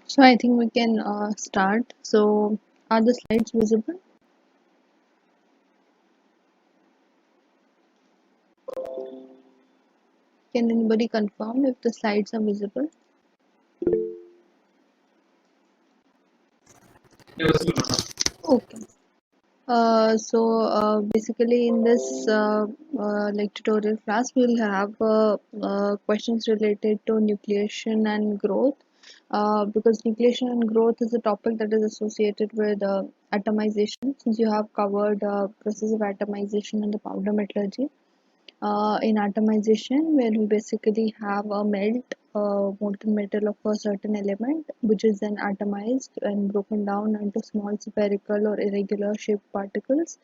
So I think we can start. So are the slides visible? Can anybody confirm if the slides are visible? Okay. Basically in this like tutorial class we'll have questions related to nucleation and growth, because nucleation and growth is a topic that is associated with atomization, since you have covered process of atomization in the powder metallurgy. In atomization, where we basically have a molten metal of a certain element, which is then atomized and broken down into small spherical or irregular shaped particles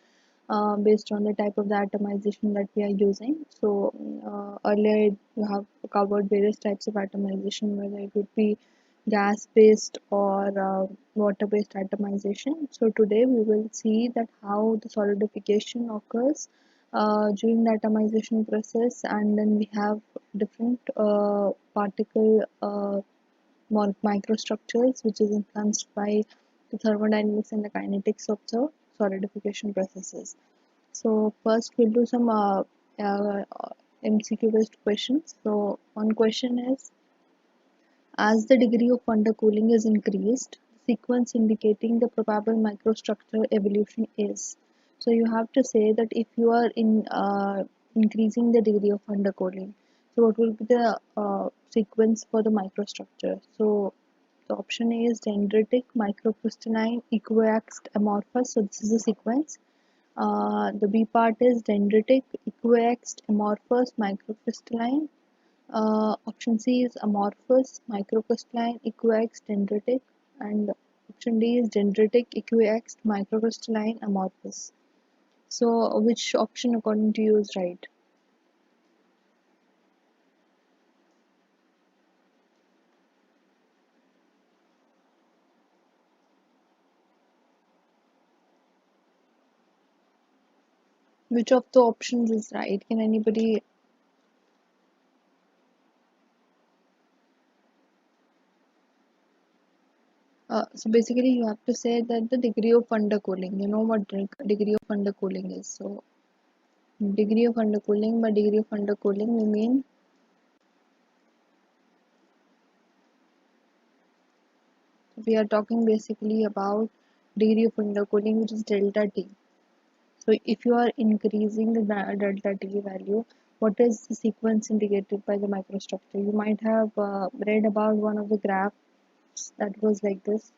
based on the type of the atomization that we are using. So earlier you have covered various types of atomization, whether it would be gas based or water based atomization. So today we will see that how the solidification occurs during the atomization process, and then we have different particle microstructures which is influenced by the thermodynamics and the kinetics of the solidification processes. So first we'll do some MCQ based questions. So one question is, as the degree of undercooling is increased, the sequence indicating the probable microstructure evolution is. So you have to say that if you are increasing the degree of undercooling, so what will be the sequence for the microstructure? So the option A is dendritic, microcrystalline, equiaxed, amorphous. So this is the sequence. The B part is dendritic, equiaxed, amorphous, microcrystalline. Option C is amorphous, microcrystalline, equiaxed, dendritic, and option D is dendritic, equiaxed, microcrystalline, amorphous. So, which option according to you is right? Which of the options is right? Can anybody? So basically, you have to say that the degree of undercooling. You know what degree of undercooling is. So degree of undercooling, by degree of undercooling we mean we are talking basically about degree of undercooling, which is delta T. So if you are increasing the delta T value, what is the sequence indicated by the microstructure? You might have read about one of the graphs that was like this,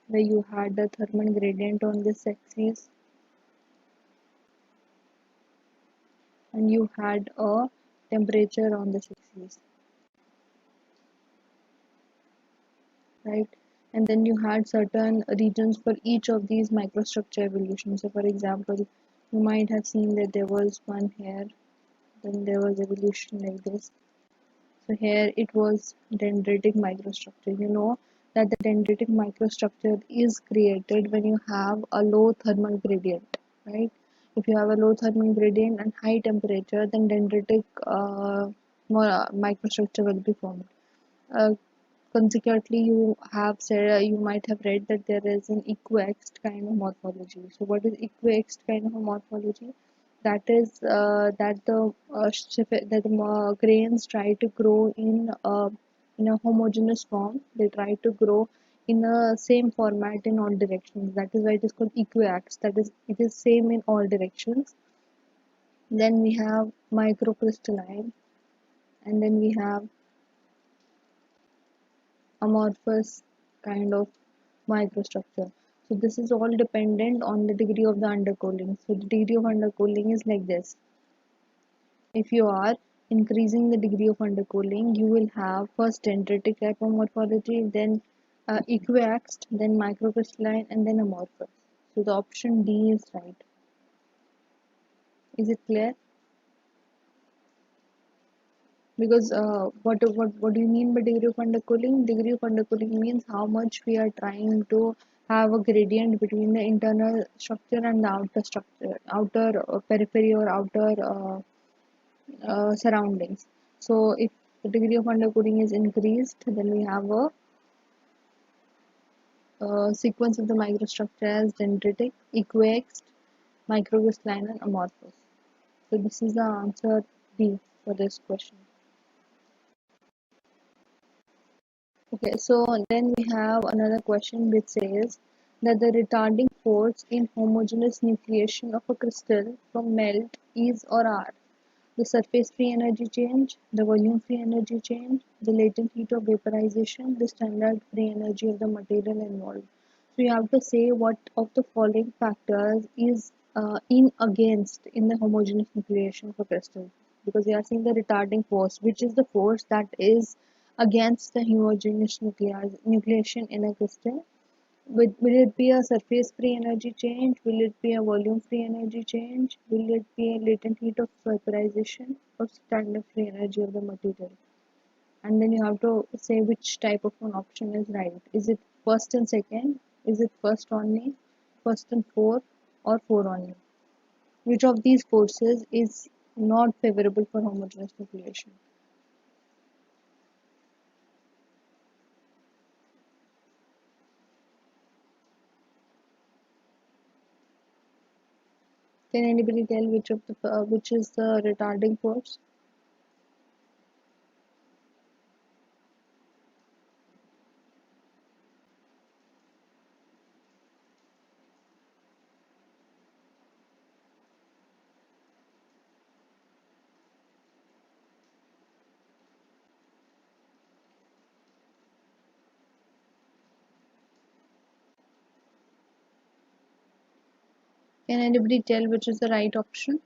where you had the thermal gradient on this axis and you had a temperature on this axis, right? And then you had certain regions for each of these microstructure evolution. So for example, you might have seen that there was one here, then there was evolution like this. So here it was dendritic microstructure. You know that the dendritic microstructure is created when you have a low thermal gradient, right? If you have a low thermal gradient and high temperature, then dendritic microstructure will be formed. Uh, Consequently, you have said you might have read that there is an equiaxed kind of morphology. So what is equiaxed kind of a morphology? That is that the grains try to grow in a homogeneous form. They try to grow in a same format in all directions. That is why it is called equiaxed. That is, it is same in all directions. Then we have microcrystalline, and then we have amorphous kind of microstructure. So this is all dependent on the degree of the undercooling. So the degree of undercooling is like this. If you are increasing the degree of undercooling, you will have first dendritic type of morphology, then equiaxed, then microcrystalline, and then amorphous. So the option D is right. Is it clear? Because what do you mean by degree of undercooling? Degree of undercooling means how much we are trying to have a gradient between the internal structure and the outer structure, outer periphery or outer surroundings. So if the degree of undercooling is increased, then we have a sequence of the microstructure as dendritic, equiaxed, microcrystalline, and amorphous. So this is the answer B for this question. Okay, so then we have another question which says that the retarding force in homogeneous nucleation of a crystal from melt is or are the surface free energy change, the volume free energy change, the latent heat of vaporization, the standard free energy of the material involved. So you have to say what of the following factors is in against in the homogeneous nucleation of a crystal, because we are seeing the retarding force, which is the force that is against the homogeneous nucleation in a crystal. Will it be a surface free energy change? Will it be a volume free energy change? Will it be a latent heat of vaporization or standard free energy of the material? And then you have to say which type of an option is right. Is it first and second? Is it first only? First and four? Or four only? Which of these forces is not favorable for homogeneous nucleation? Can anybody tell which is the retarding force? Can anybody tell which is the right option?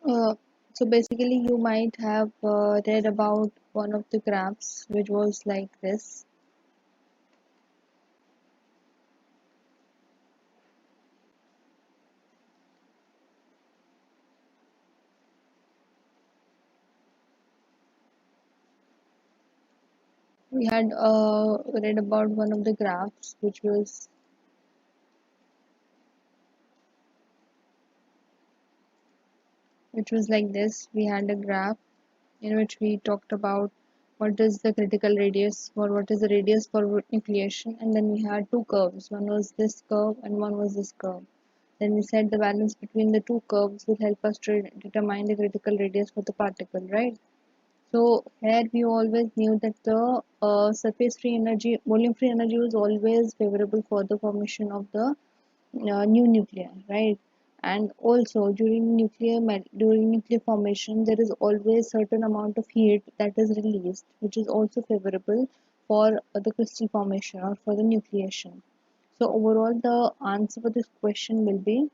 Uh, so basically, you might have read about one of the graphs which was like this. We had read about one of the graphs which was like this. We had a graph in which we talked about what is the critical radius or what is the radius for nucleation, and then we had two curves. One was this curve and one was this curve. Then we said the balance between the two curves will help us to determine the critical radius for the particle, right? So here we always knew that the surface free energy, volume free energy was always favorable for the formation of the new nuclei, right? And also during nuclear formation there is always certain amount of heat that is released, which is also favorable for the crystal formation or for the nucleation. So overall the answer for this question will be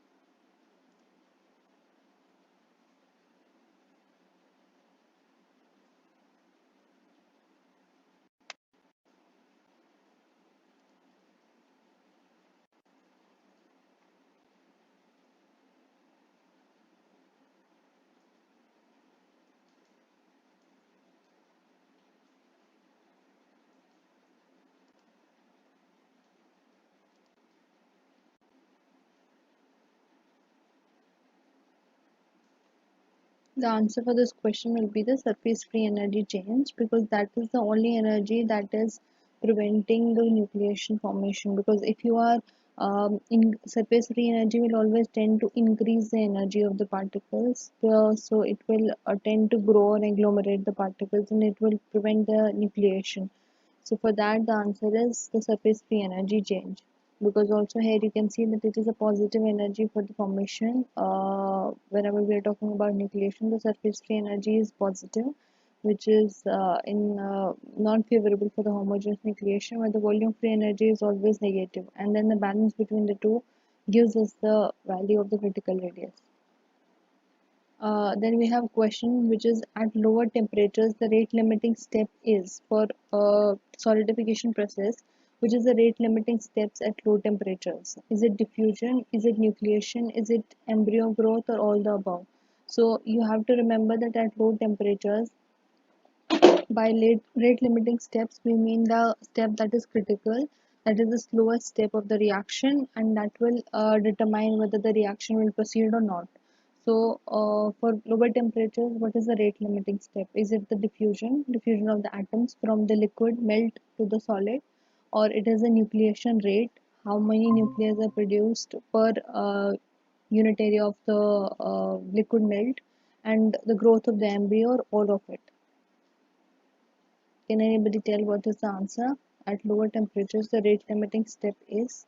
the answer for this question will be the surface free energy change, because that is the only energy that is preventing the nucleation formation. Because if you are in surface free energy will always tend to increase the energy of the particles, so it will tend to grow and agglomerate the particles and it will prevent the nucleation. So for that the answer is the surface free energy change, because also here you can see that it is a positive energy for the formation. Whenever we are talking about nucleation, the surface free energy is positive, which is in non favorable for the homogeneous nucleation, where the volume free energy is always negative, and then the balance between the two gives us the value of the critical radius. Then we have a question which is, at lower temperatures the rate limiting step is for solidification process, which is the rate limiting steps at low temperatures. Is it diffusion, is it nucleation, is it embryo growth, or all the above? So you have to remember that at low temperatures, by rate limiting steps, we mean the step that is critical, that is the slowest step of the reaction, and that will determine whether the reaction will proceed or not. So, for lower temperatures, what is the rate limiting step? Is it the diffusion of the atoms from the liquid melt to the solid, or it is a nucleation rate? How many nuclei are produced per unit area of the liquid melt, and the growth of the embryo, or all of it? Can anybody tell what is the answer? At lower temperatures, the rate limiting step is.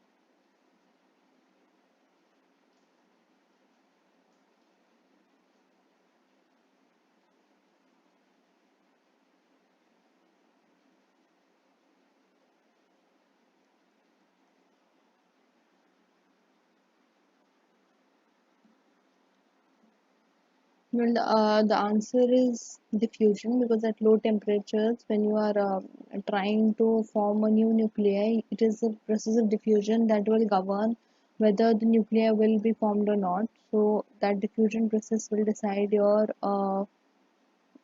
Well, the answer is diffusion, because at low temperatures, when you are trying to form a new nuclei, it is the process of diffusion that will govern whether the nuclei will be formed or not. So that diffusion process will decide your uh,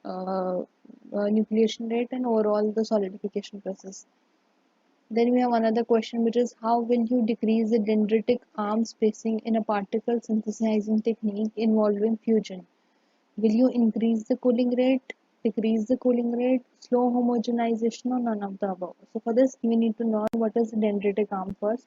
nucleation rate and overall the solidification process. Then we have another question, which is, how will you decrease the dendritic arm spacing in a particle synthesizing technique involving fusion? Will you increase the cooling rate, decrease the cooling rate, slow homogenization, or none of the above? So for this, we need to know what is the dendritic arm first.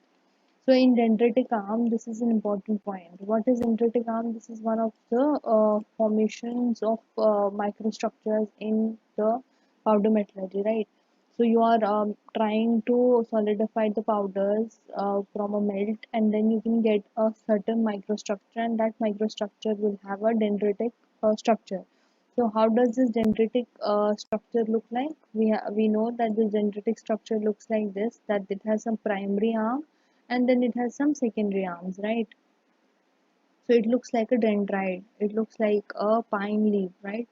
So in dendritic arm, this is an important point. What is dendritic arm? This is one of the formations of microstructures in the powder metallurgy, right? So you are trying to solidify the powders from a melt, and then you can get a certain microstructure, and that microstructure will have a dendritic structure. So how does this dendritic structure look like? We know that this dendritic structure looks like this, that it has some primary arm and then it has some secondary arms, right? So it looks like a dendrite, it looks like a pine leaf, right?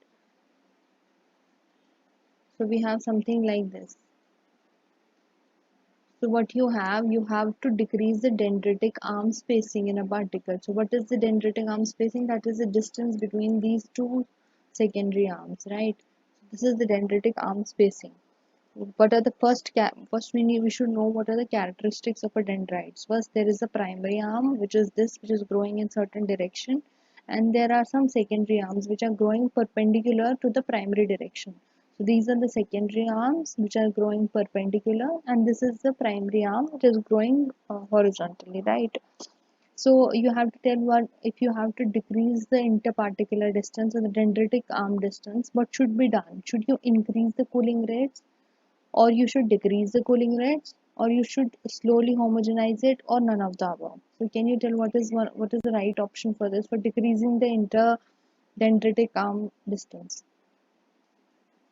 So we have something like this. So what you have to decrease the dendritic arm spacing in a particle. So what is the dendritic arm spacing? That is the distance between these two secondary arms, right? This is the dendritic arm spacing. What are the first we should know what are the characteristics of a dendrites. First, there is a primary arm, which is this, which is growing in certain direction, and there are some secondary arms which are growing perpendicular to the primary direction. So these are the secondary arms which are growing perpendicular, and this is the primary arm which is growing horizontally, right? So you have to tell what, if you have to decrease the interparticular distance or the dendritic arm distance, what should be done? Should you increase the cooling rates, or you should decrease the cooling rates, or you should slowly homogenize it, or none of the above. So can you tell what is the right option for this, for decreasing the interdendritic arm distance?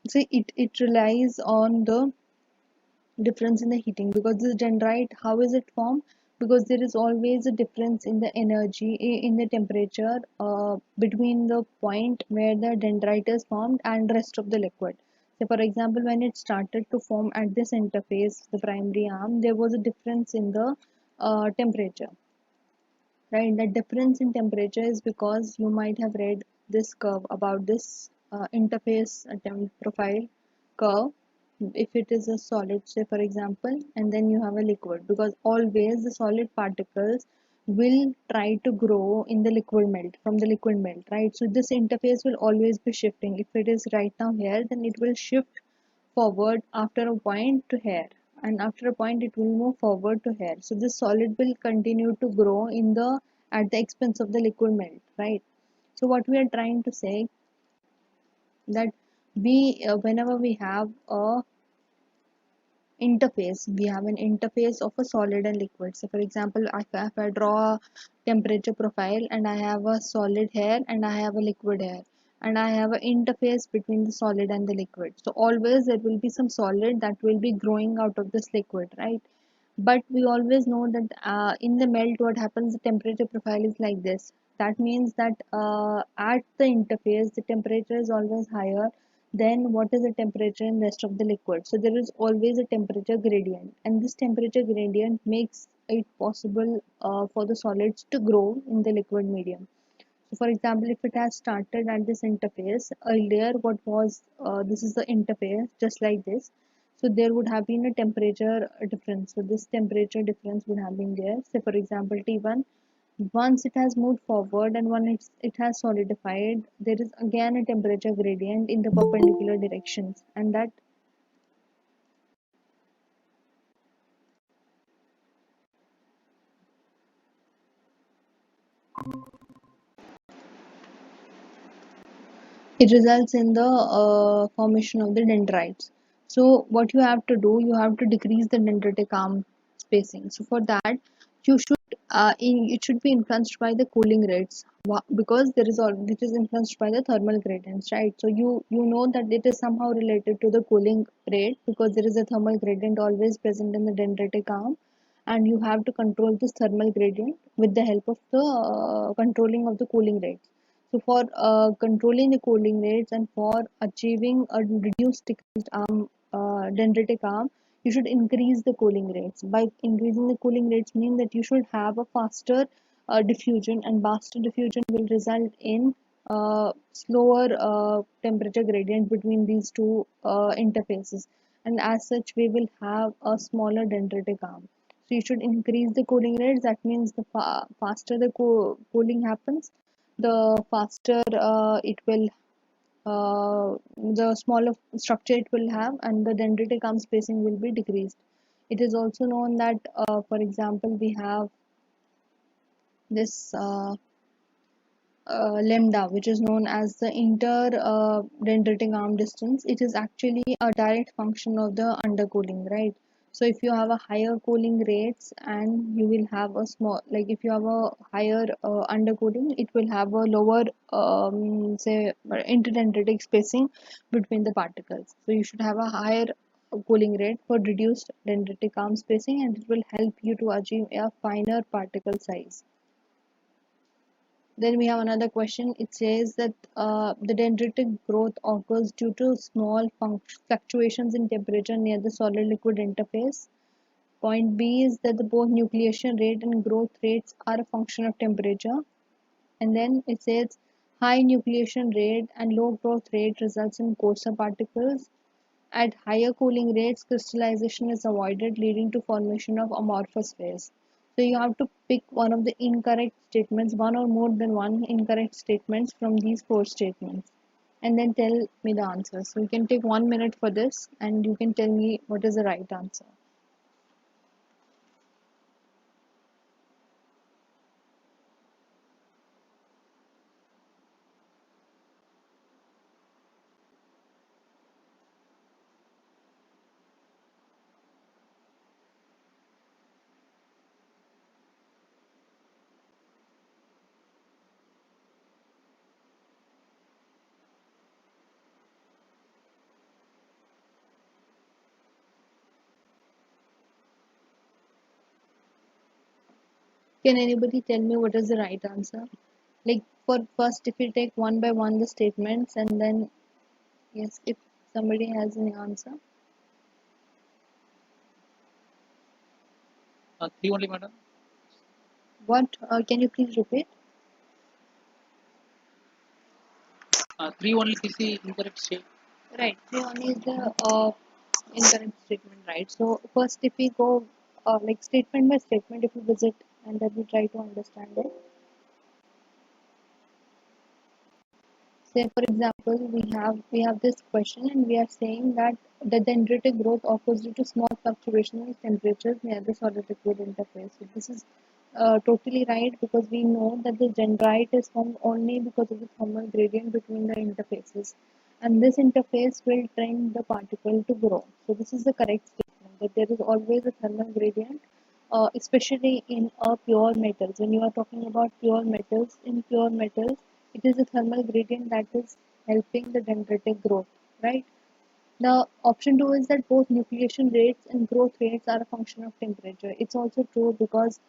So it relies on the difference in the heating, because this dendrite, how is it formed? Because there is always a difference in the energy, in the temperature, between the point where the dendrite is formed and rest of the liquid. So for example, when it started to form at this interface, the primary arm, there was a difference in the temperature, right? The difference in temperature is because you might have read this curve about this interface profile curve. If it is a solid, say for example, and then you have a liquid, because always the solid particles will try to grow in the liquid melt, from the liquid melt, right? So this interface will always be shifting. If it is right now here, then it will shift forward after a point to here, and after a point it will move forward to here. So this solid will continue to grow in the at the expense of the liquid melt, right? So what we are trying to say, that we whenever we have a interface, we have an interface of a solid and liquid. So for example, if I draw a temperature profile, and I have a solid here and I have a liquid here, and I have an interface between the solid and the liquid, so always there will be some solid that will be growing out of this liquid, right? But we always know that in the melt, what happens, the temperature profile is like this. That means that at the interface the temperature is always higher than what is the temperature in rest of the liquid. So there is always a temperature gradient, and this temperature gradient makes it possible for the solids to grow in the liquid medium. So for example, if it has started at this interface earlier, what was this is the interface just like this. So there would have been a temperature difference. So this temperature difference would have been there. Say for example T1. Once it has moved forward and once it has solidified, there is again a temperature gradient in the perpendicular directions, and that it results in the formation of the dendrites. So what you have to do, you have to decrease the dendritic arm spacing. So for that, you should it should be influenced by the cooling rates. Because there is all it is influenced by the thermal gradients, right? So you know that it is somehow related to the cooling rate, because there is a thermal gradient always present in the dendritic arm, and you have to control this thermal gradient with the help of the controlling of the cooling rates. So for controlling the cooling rates and for achieving a reduced decreased arm, dendritic arm, you should increase the cooling rates. By increasing the cooling rates mean that you should have a faster diffusion, and faster diffusion will result in slower temperature gradient between these two interfaces, and as such we will have a smaller dendritic arm. So you should increase the cooling rates. That means the faster the cooling happens, the faster it will the smaller structure it will have, and the dendritic arm spacing will be decreased. It is also known that for example, we have this lambda, which is known as the inter dendritic arm distance. It is actually a direct function of the undercooling, right? So if you have a higher cooling rates, and you will have a small, like if you have a higher undercooling, it will have a lower say interdendritic spacing between the particles. So you should have a higher cooling rate for reduced dendritic arm spacing, and it will help you to achieve a finer particle size. Then we have another question. It says that the dendritic growth occurs due to small fluctuations in temperature near the solid liquid interface. Point B is that the both nucleation rate and growth rates are a function of temperature. And then it says high nucleation rate and low growth rate results in coarser particles. At higher cooling rates, crystallization is avoided, leading to formation of amorphous phase. So you have to pick one of the incorrect statements, one or more than one incorrect statements from these four statements, and then tell me the answer. So you can take 1 minute for this, and you can tell me what is the right answer. Can anybody tell me what is the right answer? Like for first, if you take one by one the statements, and then yes, if somebody has any answer. Three only, madam. What? Can you please repeat? Three only is the incorrect state. Right. So one is the incorrect statement, right? So first, if we go like statement by statement, if we visit and then we try to understand it. Say for example, we have this question and we are saying that the dendritic growth occurs due to small fluctuation in temperatures near the solid liquid interface. So this is totally right because we know that the dendrite is formed only because of the thermal gradient between the interfaces, and this interface will trend the particle to grow. So this is the correct statement that there is always a thermal gradient, especially in a pure metals. When you are talking about pure metals, in pure metals, it is the thermal gradient that is helping the dendritic growth, right? The option 2 is that both nucleation rates and growth rates are a function of temperature. It's also true because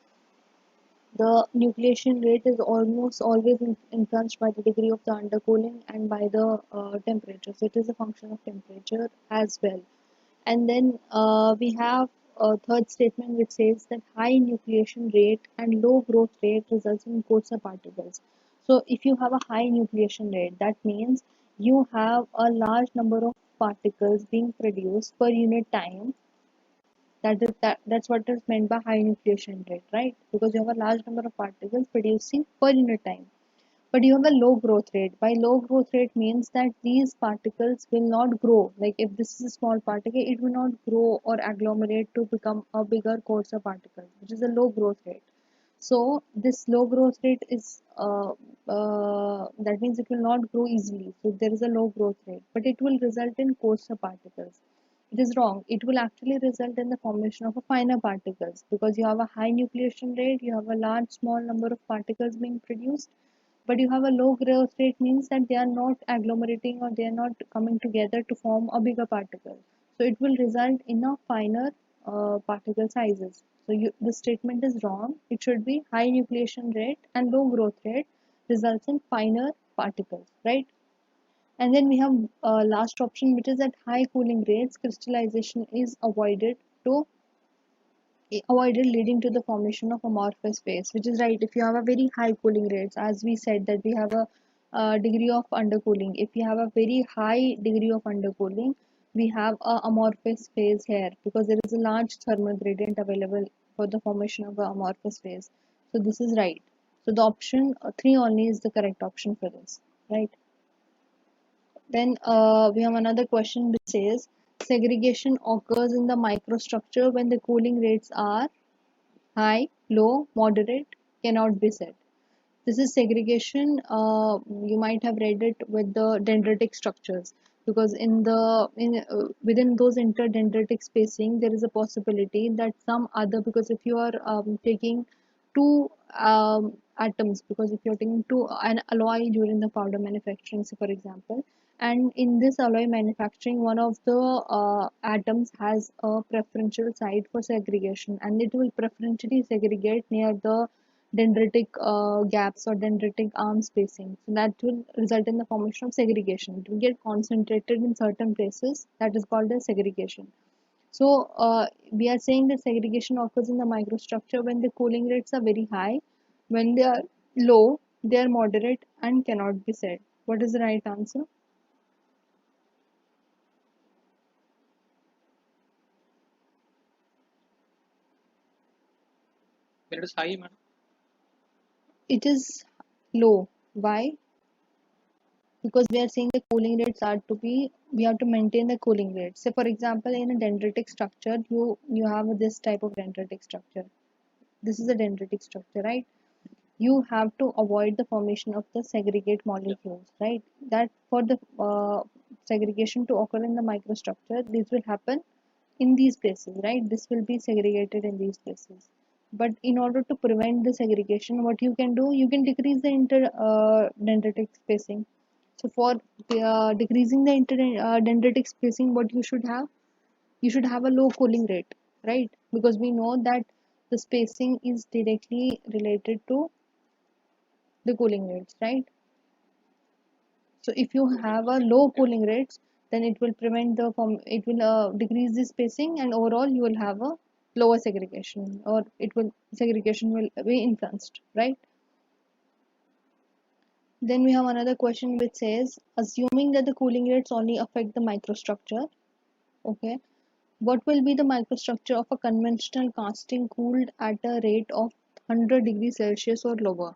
the nucleation rate is almost always influenced by the degree of the undercooling and by the temperature. So it is a function of temperature as well. And then we have a third statement which says that high nucleation rate and low growth rate results in coarser particles. So if you have a high nucleation rate, that means you have a large number of particles being produced per unit time. That's what is meant by high nucleation rate, right? Because you have a large number of particles producing per unit time. But you have a low growth rate. By low growth rate means that these particles will not grow. Like if this is a small particle, it will not grow or agglomerate to become a bigger, coarser particle, which is a low growth rate. So this low growth rate is that means it will not grow easily. So there is a low growth rate, but it will result in coarser particles. It is wrong. It will actually result in the formation of a finer particles because you have a high nucleation rate, you have a large small number of particles being produced, but you have a low growth rate means that they are not agglomerating or they are not coming together to form a bigger particle. So it will result in a finer particle sizes. So the statement is wrong. It should be high nucleation rate and low growth rate results in finer particles, right? And then we have last option which is at high cooling rates, crystallization is avoided leading to the formation of amorphous phase, which is right. If you have a very high cooling rates, as we said that we have a degree of undercooling, if you have a very high degree of undercooling, we have a amorphous phase here because there is a large thermal gradient available for the formation of a amorphous phase. So this is right. So the option 3 only is the correct option for this, right? Then we have another question which says segregation occurs in the microstructure when the cooling rates are high, low, moderate, cannot be said. This is segregation. You might have read it with the dendritic structures because within those interdendritic spacing there is a possibility that some other, because if you are taking two atoms, because if you're taking two an alloy during the powder manufacturing, say for example, and in this alloy manufacturing one of the atoms has a preferential site for segregation and it will preferentially segregate near the dendritic gaps or dendritic arm spacing. So that will result in the formation of segregation. It will get concentrated in certain places. That is called as segregation. So we are saying that segregation occurs in the microstructure when the cooling rates are very high, when they are low, they are moderate and cannot be said. What is the right answer? When it is high, madam. It is low. Why? Because we are saying the cooling rates are to be, we have to maintain the cooling rates. So for example, in a dendritic structure, you have this type of dendritic structure. This is a dendritic structure, right? You have to avoid the formation of the segregate Yeah. molecules, right? That for the segregation to occur in the microstructure, this will happen in these places, right? This will be segregated in these places. But in order to prevent the segregation, what you can do, you can decrease the dendritic spacing. So for decreasing the dendritic spacing, what you should have a low cooling rate, right? Because we know that the spacing is directly related to the cooling rates, right? So if you have a low cooling rates, then it will prevent the form, it will decrease the spacing, and overall you will have a lower segregation, or it will segregation will be influenced, right? Then we have another question which says, assuming that the cooling rates only affect the microstructure, okay, what will be the microstructure of a conventional casting cooled at a rate of 100 degrees Celsius or lower?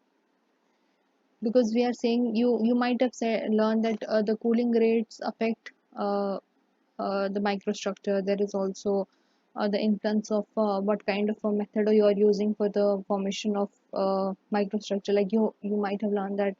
Because we are saying, you might have learned that the cooling rates affect the microstructure. There is also the influence of what kind of a method you are using for the formation of microstructure. Like you might have learned that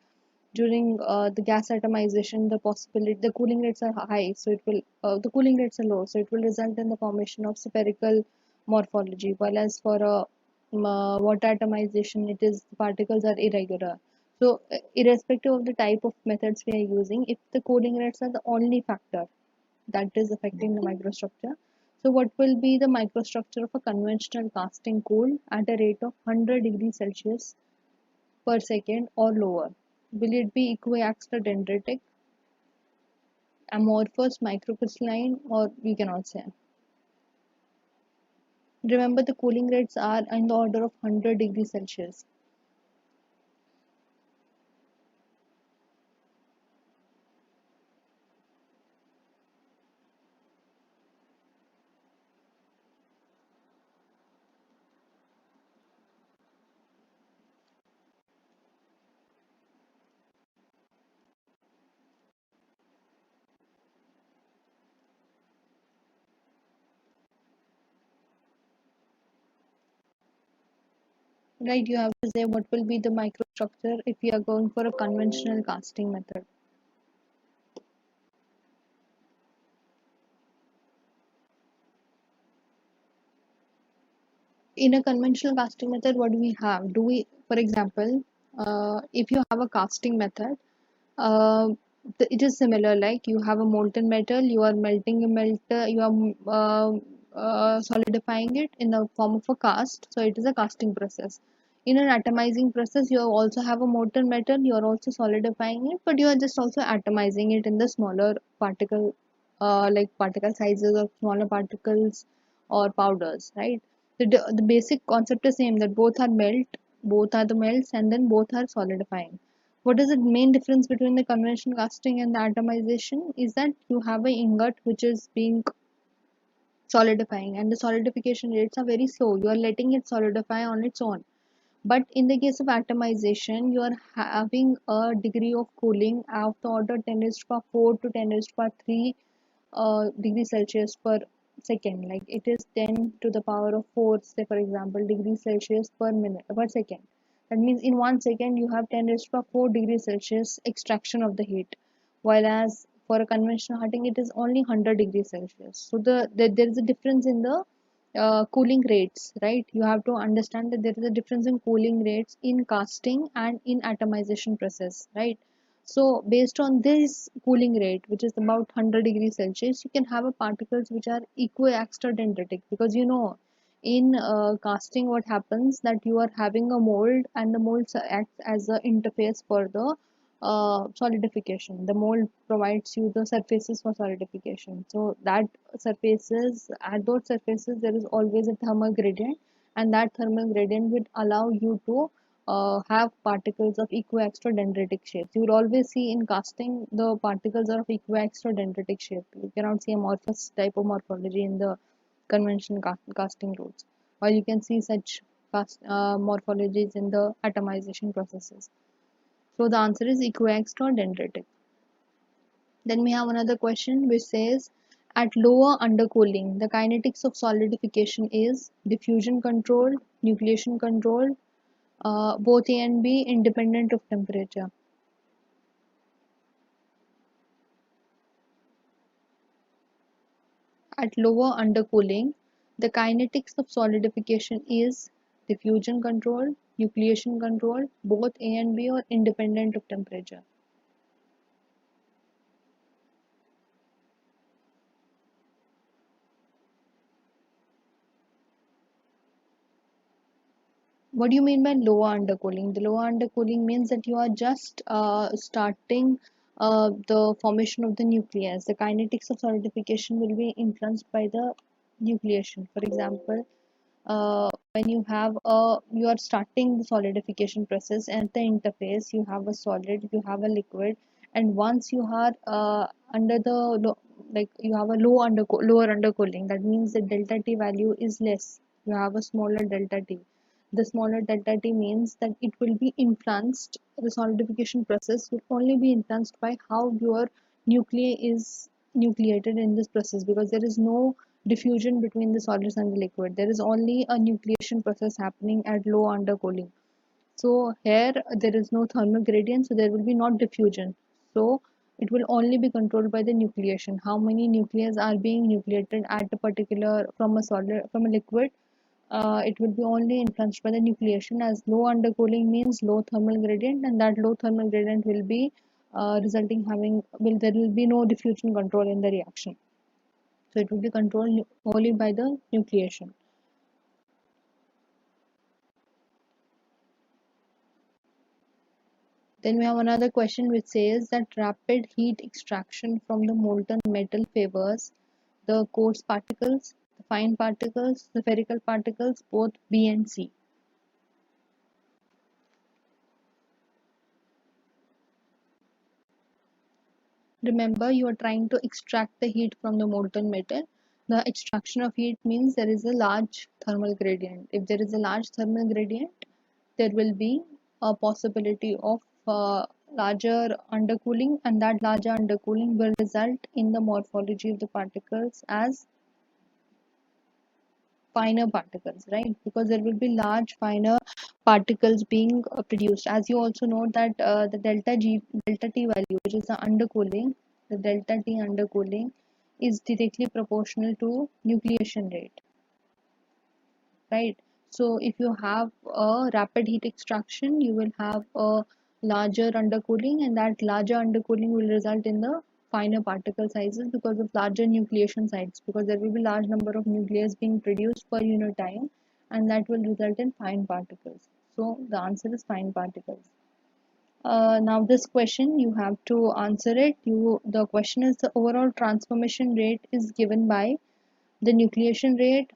during the gas atomization, the possibility the cooling rates are high, so it will the cooling rates are low, so it will result in the formation of spherical morphology. While as for water atomization, it is particles are irregular. So irrespective of the type of methods we are using, if the cooling rates are the only factor that is affecting the microstructure, so what will be the microstructure of a conventional casting cooled at a rate of 100 degrees Celsius per second or lower? Will it be equiaxter-dendritic, amorphous, microcrystalline, or we cannot say? Remember, the cooling rates are in the order of 100 degrees Celsius. Right, you have to say what will be the microstructure if we are going for a conventional casting method. In a conventional casting method, what do we have? Do we, for example, if you have a casting method, uh, it is similar. Like you have a molten metal, you are melting a melter, you are solidifying it in the form of a cast. So it is a casting process. In an atomizing process, you also have a molten metal, you are also solidifying it, but you are just also atomizing it in the smaller particle, like particle sizes of smaller particles or powders, right? The basic concept is same, that both are the melts, and then both are solidifying. What is the main difference between the conventional casting and the atomization is that you have a ingot which is being solidifying, and the solidification rates are very slow. You are letting it solidify on its own. But in the case of atomization, you are having a degree of cooling of the order 10 raised to power 4 to 10 raised to power 3 degrees Celsius per second. Like it is 10 to the power of 4, say for example, degrees Celsius per minute per second. That means in 1 second you have 10 raised to power 4 degrees Celsius extraction of the heat. While as for a conventional heating, it is only 100 degrees Celsius. So there is a difference in the cooling rates, right? You have to understand that there is a difference in cooling rates in casting and in atomization process, right? So based on this cooling rate, which is about 100 degrees Celsius, you can have a particles which are equiaxter-dendritic, because in casting what happens that you are having a mold, and the mold acts as an interface for the solidification. The mold provides you the surfaces for solidification. So that surfaces, at those surfaces there is always a thermal gradient, and that thermal gradient will allow you to have particles of equiaxter-dendritic shapes. You will always see in casting the particles are of equiaxter-dendritic shape. You cannot see amorphous type of morphology in the conventional casting routes, or you can see such morphologies in the atomization processes. So the answer is equiaxter-dendritic. Then we have another question which says, at lower undercooling, the kinetics of solidification is diffusion controlled, nucleation controlled, both A and B, independent of temperature. At lower undercooling, the kinetics of solidification is diffusion controlled, nucleation controlled, both A and B, or independent of temperature. What do you mean by lower undercooling? The lower undercooling means that you are just starting the formation of the nucleus. The kinetics of solidification will be influenced by the nucleation. For example, when you are starting the solidification process at the interface, you have a solid, you have a liquid, and once you are under the like you have a lower undercooling, that means the delta T value is less. You have a smaller delta T. The smaller delta T means that it will be influenced, the solidification process will only be influenced by how your nuclei is nucleated in this process, because there is no diffusion between the solids and the liquid. There is only a nucleation process happening at low undercooling. So here there is no thermal gradient, so there will be not diffusion. So it will only be controlled by the nucleation. How many nuclei are being nucleated at a particular from a solid from a liquid, it will be only influenced by the nucleation, as low undercooling means low thermal gradient, and that low thermal gradient will be resulting having will there will be no diffusion control in the reaction. So it will be controlled only by the nucleation. Then we have another question which says that rapid heat extraction from the molten metal favors the coarse particles, the fine particles, the spherical particles, both B and C. Remember, you are trying to extract the heat from the molten metal. The extraction of heat means there is a large thermal gradient. If there is a large thermal gradient, there will be a possibility of larger undercooling, and that larger undercooling will result in the morphology of the particles as finer particles, right? Because there will be large finer particles being produced. As you also know that the delta T value, which is the undercooling, the delta T undercooling is directly proportional to nucleation rate, right? So if you have a rapid heat extraction, you will have a larger undercooling, and that larger undercooling will result in the finer particle sizes because of larger nucleation sites, because there will be large number of nucleus being produced per unit time, and that will result in fine particles. So the answer is fine particles. Now this question you have to answer it. The question is, the overall transformation rate is given by the nucleation rate,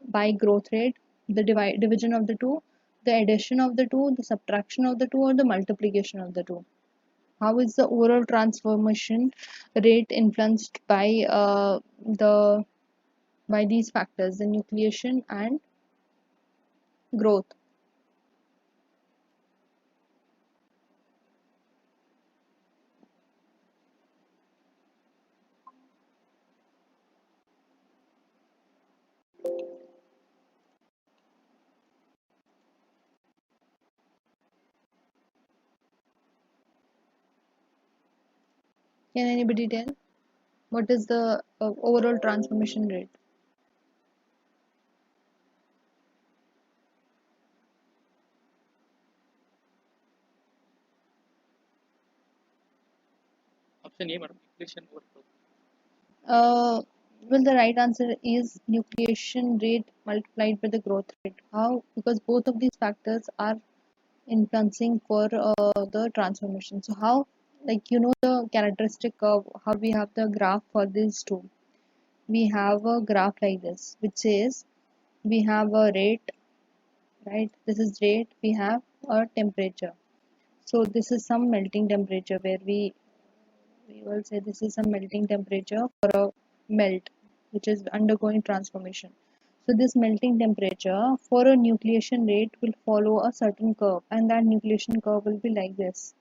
by growth rate, the division of the two, the addition of the two, the subtraction of the two, or the multiplication of the two. How is the overall transformation rate influenced the by these factors, the nucleation and growth? Can anybody tell what is the overall transformation rate? Option A, madam, nucleation over growth. Uh, well, the right answer is nucleation rate multiplied by the growth rate. How? Because both of these factors are influencing for the transformation. So how, like the characteristic of how we have the graph for these two. We have a graph like this, which says we have a rate, right? This is rate. We have a temperature. So this is some melting temperature where we will say this is some melting temperature for a melt which is undergoing transformation. So this melting temperature for a nucleation rate will follow a certain curve, and that nucleation curve will be like this.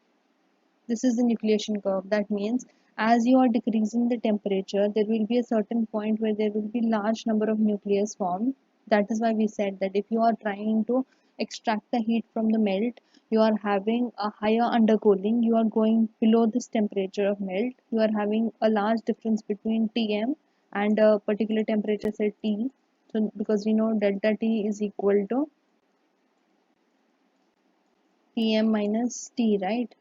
This is the nucleation curve. That means as you are decreasing the temperature, there will be a certain point where there will be large number of nucleus formed. That is why we said that if you are trying to extract the heat from the melt, you are having a higher undercooling, you are going below this temperature of melt, you are having a large difference between Tm and a particular temperature, say T. So because we know delta T is equal to Tm minus T, right?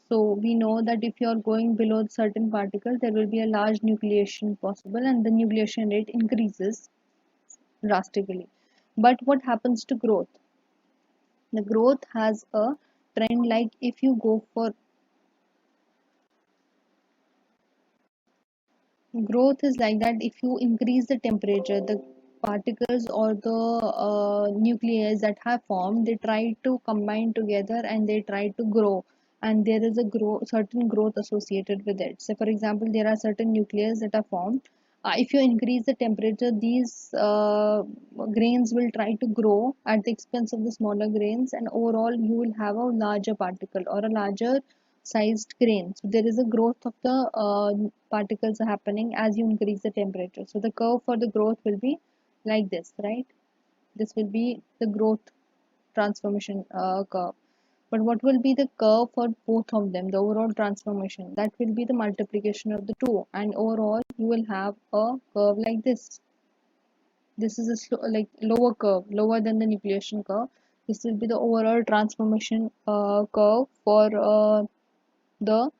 So we know that if you are going below certain particle, there will be a large nucleation possible, and the nucleation rate increases drastically. But what happens to growth? The growth has a trend, like if you go for growth is like that. If you increase the temperature, the particles or the nuclei that have formed, they try to combine together and they try to grow, and there is a certain growth associated with it. So for example, there are certain nuclei that are formed. If you increase the temperature, these grains will try to grow at the expense of the smaller grains, and overall you will have a larger particle or a larger sized grain. So there is a growth of the particles happening as you increase the temperature. So the curve for the growth will be like this, right? This will be the growth transformation curve. But what will be the curve for both of them, the overall transformation? That will be the multiplication of the two, and overall you will have a curve like this. This is a like lower curve, lower than the nucleation curve. This will be the overall transformation curve the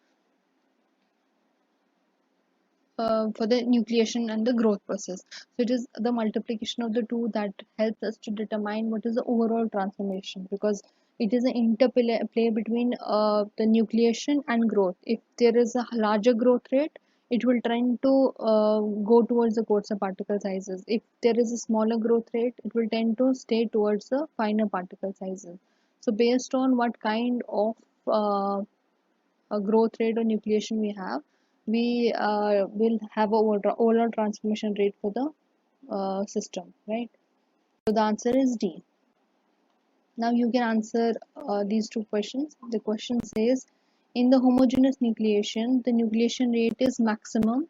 for the nucleation and the growth process. So it is the multiplication of the two that helps us to determine what is the overall transformation, because it is an interplay play between the nucleation and growth. If there is a larger growth rate, it will tend to go towards the coarser particle sizes. If there is a smaller growth rate, it will tend to stay towards the finer particle sizes. So based on what kind of a growth rate or nucleation we have, we will have a overall transformation rate for the system, right? So the answer is D. Now you can answer these two questions. The question says, in the homogeneous nucleation, the nucleation rate is maximum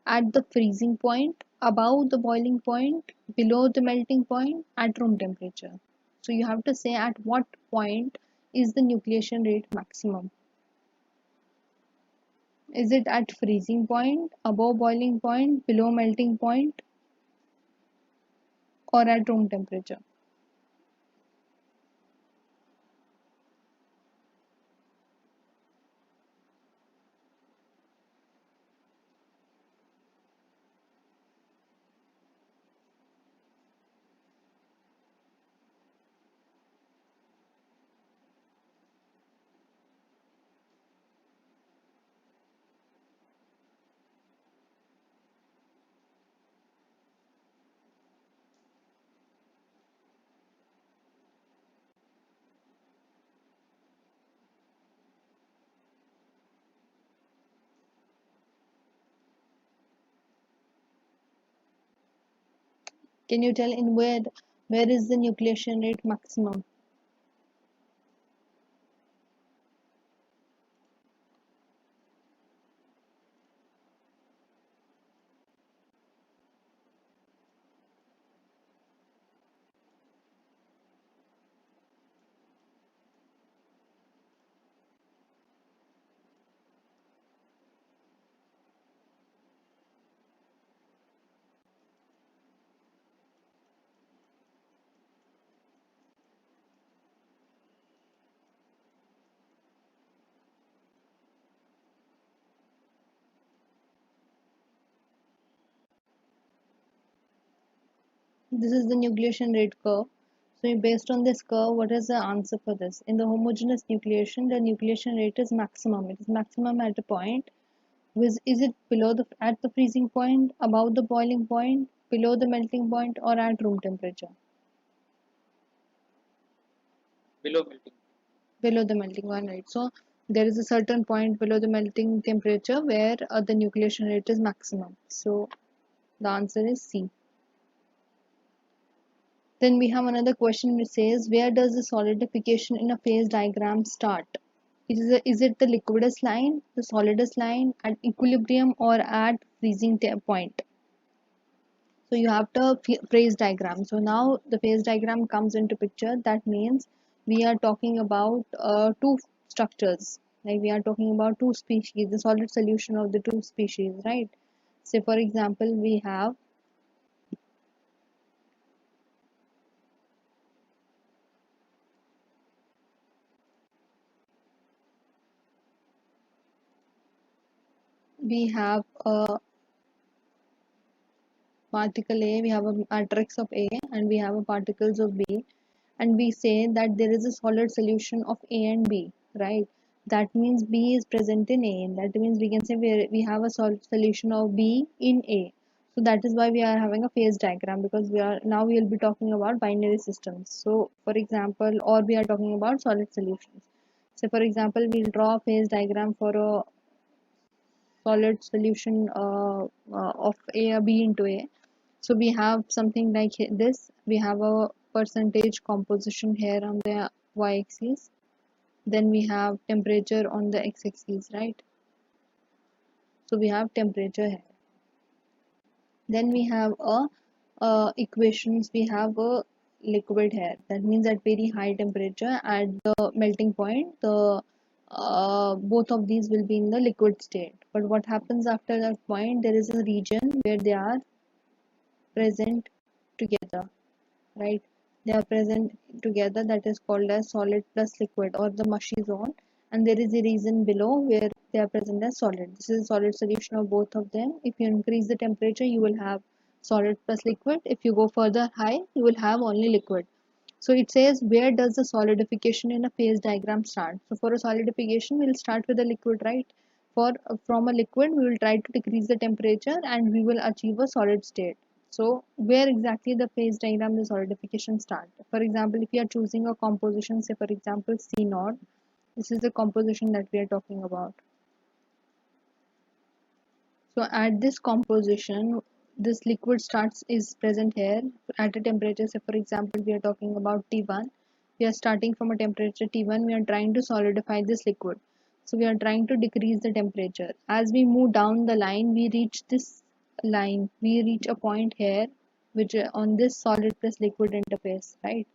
at the freezing point, above the boiling point, below the melting point, at room temperature. So you have to say at what point is the nucleation rate maximum. Is it at freezing point, above boiling point, below melting point, or at room temperature? Can you tell in where is the nucleation rate maximum? This is the nucleation rate curve. So based on this curve, what is the answer for this? In the homogeneous nucleation, the nucleation rate is maximum. It is maximum at a point. Is it below the at the freezing point, above the boiling point, below the melting point, or at room temperature? below melting. Below the melting one, right? So there is a certain point below the melting temperature where the nucleation rate is maximum. So the answer is C. Then we have another question which says, where does the solidification in a phase diagram start? Is it the liquidus line, the solidus line, at equilibrium, or at freezing point? So you have the phase diagram. So now the phase diagram comes into picture. That means we are talking about two structures. Like we are talking about two species, the solid solution of the two species, right? Say for example, we have particle A, we have a matrix of A, and we have a particles of B, and we say that there is a solid solution of A and B, right? That means B is present in A. That means we can say we have a solid solution of B in A. So that is why we are having a phase diagram, because we will be talking about binary systems. So for example, or we are talking about solid solutions. So for example, we'll draw a phase diagram for a solid solution of A or B into A. So we have something like this. We have a percentage composition here on the y-axis. Then we have temperature on the x-axis, right? So we have temperature here. Then we have a equations. We have a liquid here. That means at very high temperature, at the melting point, the both of these will be in the liquid state. But what happens after that point? There is a region where they are present together, right? They are present together, that is called as solid plus liquid, or the mushy zone, and there is a region below where they are present as solid. This is a solid solution of both of them. If you increase the temperature, you will have solid plus liquid. If you go further high, you will have only liquid. So it says, where does the solidification in a phase diagram start? So for a solidification, we'll start with a liquid, right? For From a liquid, we will try to decrease the temperature and we will achieve a solid state. So where exactly the phase diagram, the solidification start? For example, if you are choosing a composition, say for example C naught, this is the composition that we are talking about. So at this composition, this liquid starts is present here at a temperature. Say for example, we are talking about T1. We are starting from a temperature T1. We are trying to solidify this liquid. So we are trying to decrease the temperature. As we move down the line, we reach this line. We reach a point here, which on this solid plus liquid interface, right?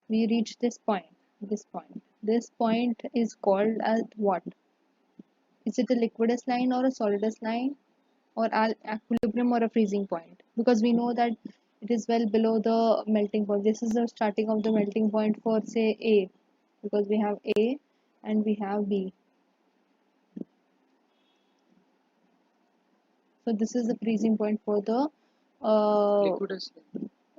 We reach this point. This point. This point is called as what? Is it a liquidus line or a solidus line, or equilibrium or a freezing point? Because we know that it is well below the melting point. This is the starting of the melting point for say A, because we have A and we have B. So this is the freezing point for the Liquidus.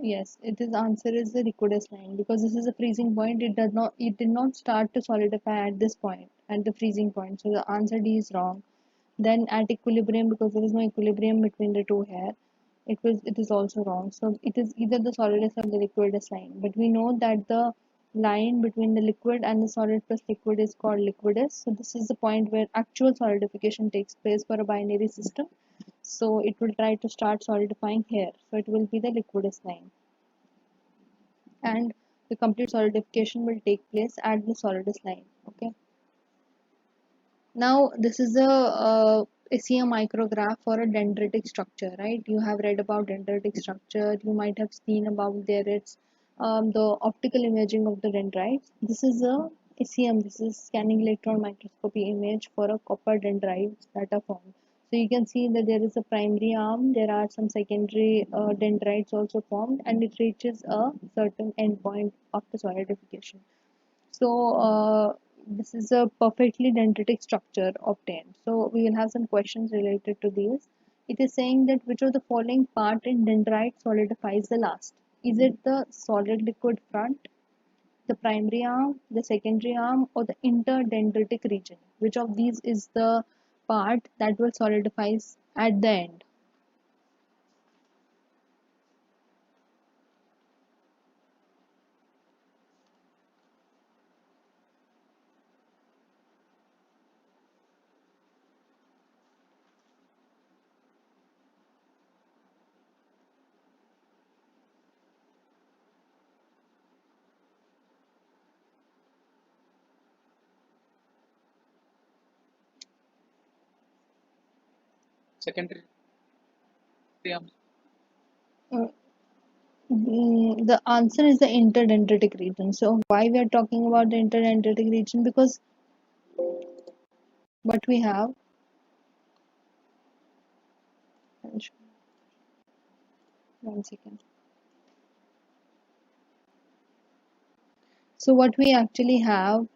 yes, it is answer is the liquidus line, because this is a freezing point. It did not start to solidify at this point, at the freezing point. So the answer D is wrong. Then at equilibrium, because there is no equilibrium between the two here, it is also wrong. So it is either the solidus or the liquidus line. But we know that the line between the liquid and the solid plus liquid is called liquidus. So this is the point where actual solidification takes place for a binary system. So it will try to start solidifying here. So it will be the liquidus line, and the complete solidification will take place at the solidus line. Okay. Now this is a micrograph for a dendritic structure, right? You have read about dendritic structure. You might have seen about there it's the optical imaging of the dendrites. This is a SEM. This is scanning electron microscopy image for a copper dendrites that are formed. So you can see that there is a primary arm. There are some secondary dendrites also formed, and it reaches a certain endpoint of the solidification. So this is a perfectly dendritic structure obtained. So we will have some questions related to these. It is saying that which of the following part in dendrite solidifies the last? Is it the solid liquid front, the primary arm, the secondary arm, or the interdendritic region? Which of these is the part that will solidifies at the end? Secondary. Yeah. Uh, the answer is the interdendritic region. So why we are talking about the interdendritic region? Because what we have, one second. So what we actually have,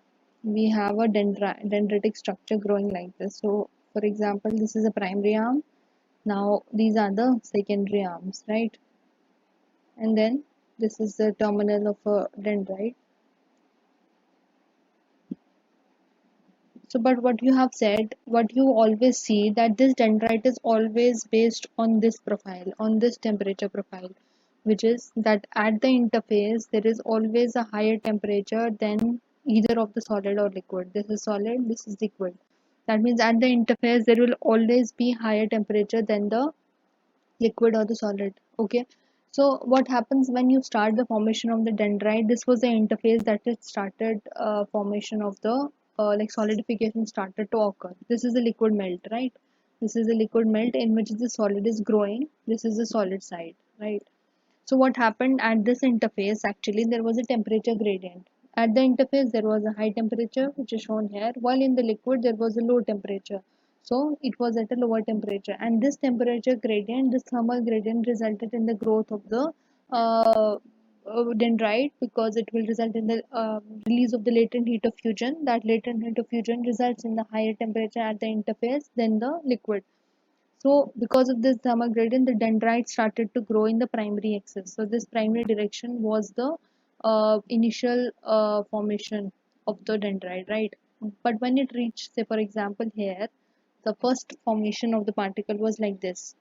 we have a dendritic structure growing like this. So for example, this is a primary arm, Now these are the secondary arms, right? And then this is the terminal of a dendrite. So, but what you have said, what you always see, that this dendrite is always based on this profile, on this temperature profile, which is that at the interface there is always a higher temperature than either of the solid or liquid. This is solid, this is liquid. That means at the interface there will always be higher temperature than the liquid or the solid. Okay, so what happens when you start the formation of the dendrite? This was the interface that it started formation of the like solidification started to occur. This is the liquid melt, right? This is the liquid melt in which the solid is growing. This is the solid side, right? So what happened at this interface? Actually, there was a temperature gradient. At the interface, there was a high temperature, which is shown here, while in the liquid, there was a low temperature. So it was at a lower temperature, and this temperature gradient, this thermal gradient, resulted in the growth of the uh, dendrite, because it will result in the release of the latent heat of fusion. That latent heat of fusion results in the higher temperature at the interface than the liquid. So because of this thermal gradient, the dendrite started to grow in the primary axis. So this primary direction was the initial formation of the dendrite, right? But when it reached, say for example here, the first formation of the particle was like this,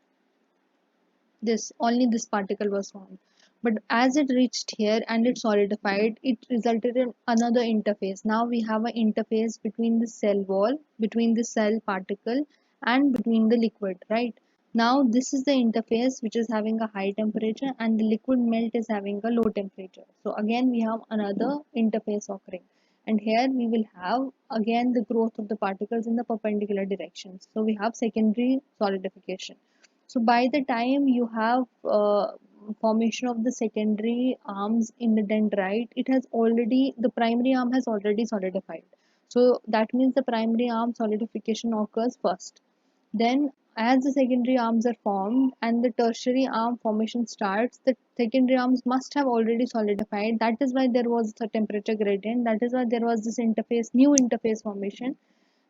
only this particle was formed. But as it reached here and it solidified, it resulted in another interface. Now we have an interface between the cell wall, between the cell particle, and between the liquid, right? Now this is the interface which is having a high temperature, and the liquid melt is having a low temperature. So again we have another interface occurring, and here we will have again the growth of the particles in the perpendicular directions. So we have secondary solidification. So by the time you have formation of the secondary arms in the dendrite, it has already, the primary arm has already solidified. So that means the primary arm solidification occurs first. Then as the secondary arms are formed and the tertiary arm formation starts, the secondary arms must have already solidified. That is why there was a temperature gradient. That is why there was this interface, new interface formation,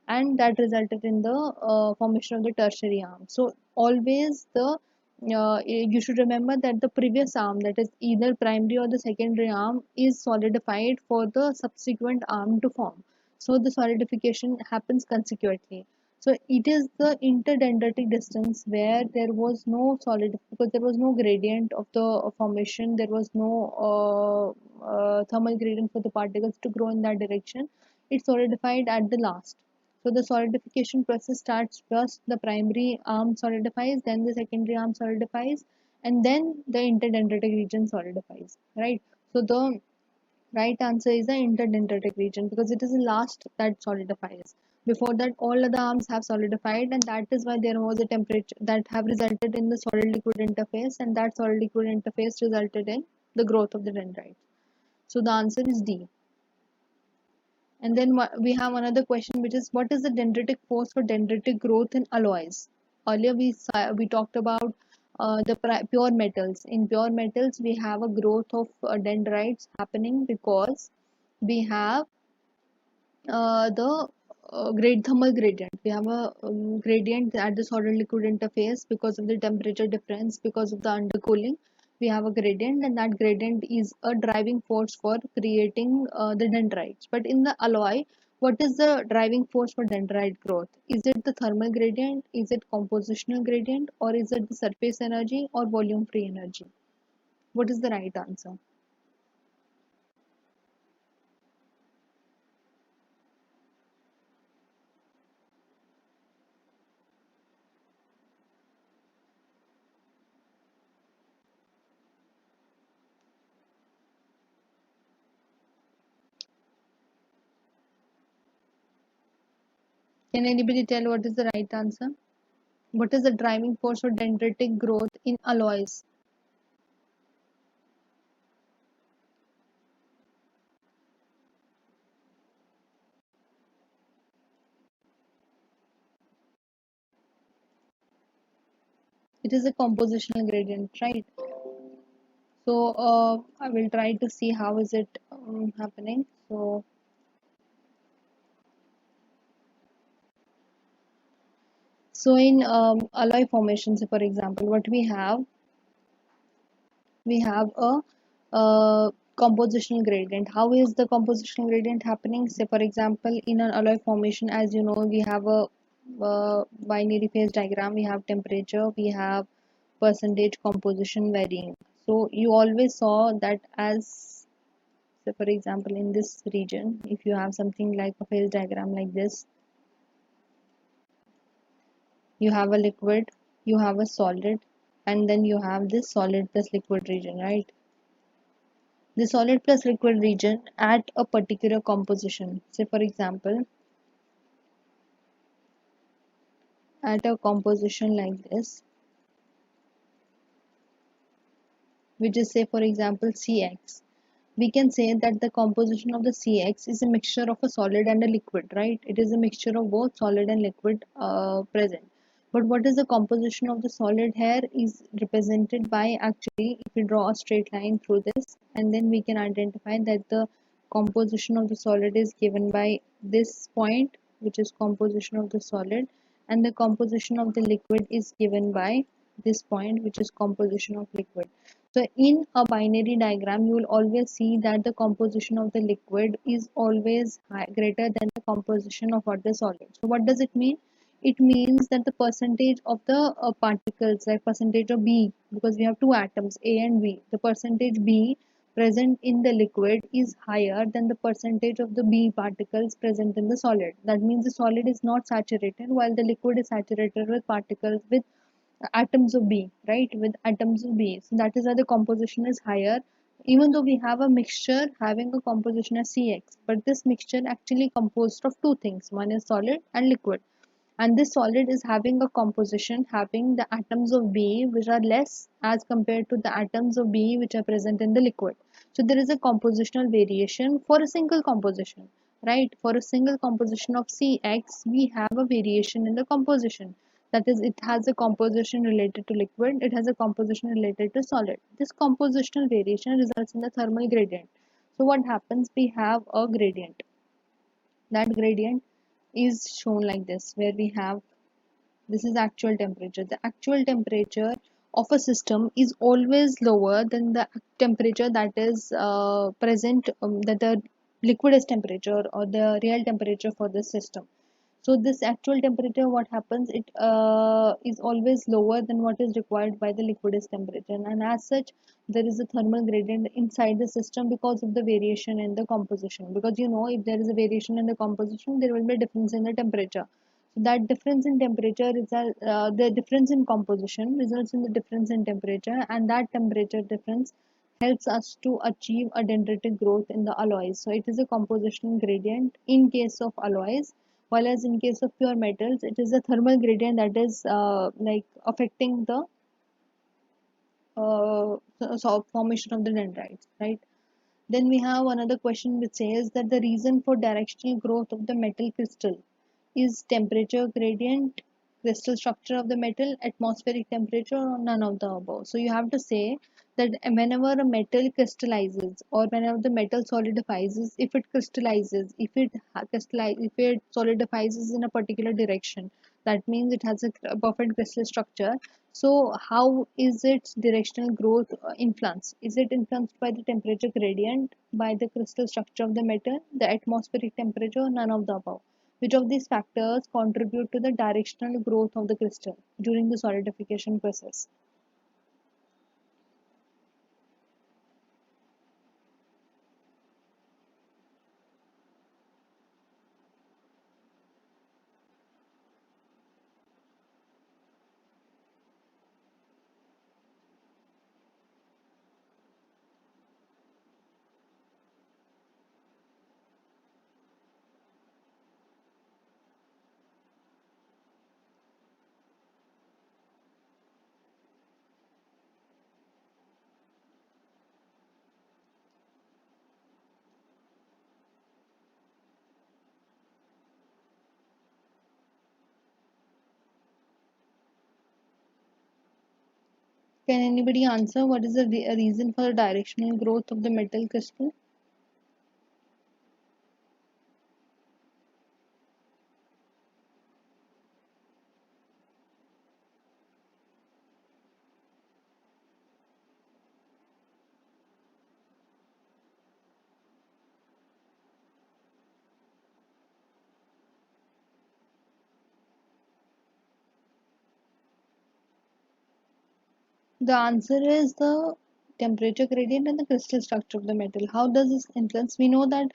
and that resulted in the formation of the tertiary arm. So always the you should remember that the previous arm, that is either primary or the secondary arm, is solidified for the subsequent arm to form. So the solidification happens consecutively. So it is the interdendritic distance where there was no solid, because there was no gradient of the formation, there was no thermal gradient for the particles to grow in that direction. It solidified at the last. So the solidification process starts first, the primary arm solidifies, then the secondary arm solidifies, and then the interdendritic region solidifies, right? So the right answer is the interdendritic region, because it is the last that solidifies. Before that, all other arms have solidified, and that is why there was a temperature that have resulted in the solid liquid interface, and that solid liquid interface resulted in the growth of the dendrites. So the answer is D. And then we have another question, which is what is the dendritic force for dendritic growth in alloys? Earlier we talked about the pure metals. In pure metals, we have a growth of dendrites happening because we have the grade thermal gradient. We have a gradient at the solid liquid interface because of the temperature difference, because of the undercooling. We have a gradient, and that gradient is a driving force for creating the dendrites. But in the alloy, what is the driving force for dendrite growth? Is it the thermal gradient? Is it compositional gradient? Or is it the surface energy or volume free energy? What is the right answer? Can anybody tell what is the right answer? What is the driving force for dendritic growth in alloys? It is a compositional gradient, right? So I will try to see how is it happening. So in alloy formation, say for example, what we have a compositional gradient. How is the compositional gradient happening? Say for example, in an alloy formation, as you know, we have a binary phase diagram. We have temperature, we have percentage composition varying. So you always saw that as, say for example, in this region, if you have something like a phase diagram like this, you have a liquid, you have a solid, and then you have this solid plus liquid region, right? The solid plus liquid region at a particular composition. Say for example, at a composition like this, which is say for example Cx, we can say that the composition of the Cx is a mixture of a solid and a liquid, right? It is a mixture of both solid and liquid present. But what is the composition of the solid here is represented by, actually, if we draw a straight line through this, and then we can identify that the composition of the solid is given by this point, which is composition of the solid, and the composition of the liquid is given by this point, which is composition of liquid. So in a binary diagram, you will always see that the composition of the liquid is always greater than the composition of what the solid. So what does it mean? It means that the percentage of the particles, like percentage of B, because we have two atoms A and B, the percentage B present in the liquid is higher than the percentage of the B particles present in the solid. That means the solid is not saturated while the liquid is saturated with particles with atoms of B, right? With atoms of B. So that is why the composition is higher, even though we have a mixture having a composition as Cx. But this mixture actually composed of two things. One is solid and liquid. And this solid is having a composition having the atoms of B which are less as compared to the atoms of B which are present in the liquid. So there is a compositional variation for a single composition, right? For a single composition of Cx, we have a variation in the composition. That is, it has a composition related to liquid, it has a composition related to solid. This compositional variation results in the thermal gradient. So what happens? We have a gradient. That gradient is shown like this, where we have, this is actual temperature. The actual temperature of a system is always lower than the temperature that is present, that the liquid is temperature or the real temperature for the system. So this actual temperature, what happens, it is always lower than what is required by the liquidus temperature, and as such there is a thermal gradient inside the system because of the variation in the composition. Because you know, if there is a variation in the composition, there will be a difference in the temperature. So that difference in temperature is the difference in composition results in the difference in temperature, and that temperature difference helps us to achieve a dendritic growth in the alloys. So it is a compositional gradient in case of alloys, while as in case of pure metals, it is a thermal gradient that is like affecting the formation of the dendrites, right? Then we have another question which says that the reason for directional growth of the metal crystal is temperature gradient, crystal structure of the metal, atmospheric temperature, or none of the above. So you have to say that whenever a metal crystallizes or whenever the metal solidifies, if it crystallizes, if it solidifies in a particular direction, that means it has a perfect crystal structure. So how is its directional growth influenced? Is it influenced by the temperature gradient, by the crystal structure of the metal, the atmospheric temperature, or none of the above? Which of these factors contribute to the directional growth of the crystal during the solidification process? Can anybody answer what is the reason for the directional growth of the metal crystal? The answer is the temperature gradient and the crystal structure of the metal. How does this influence? We know that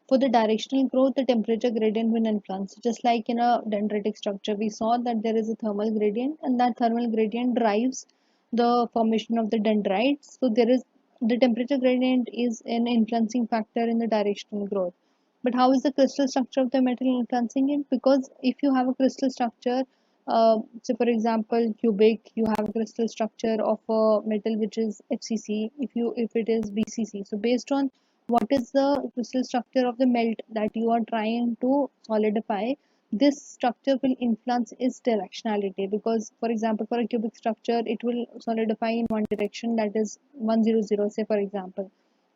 for the directional growth, the temperature gradient will influence. Just like in a dendritic structure, we saw that there is a thermal gradient, and that thermal gradient drives the formation of the dendrites. So there is the temperature gradient is an influencing factor in the directional growth. But how is the crystal structure of the metal influencing it? Because if you have a crystal structure, so for example, cubic, you have a crystal structure of a metal which is FCC. If it is BCC, so based on what is the crystal structure of the melt that you are trying to solidify, this structure will influence its directionality. Because, for example, for a cubic structure, it will solidify in one direction, that is 100. Say for example,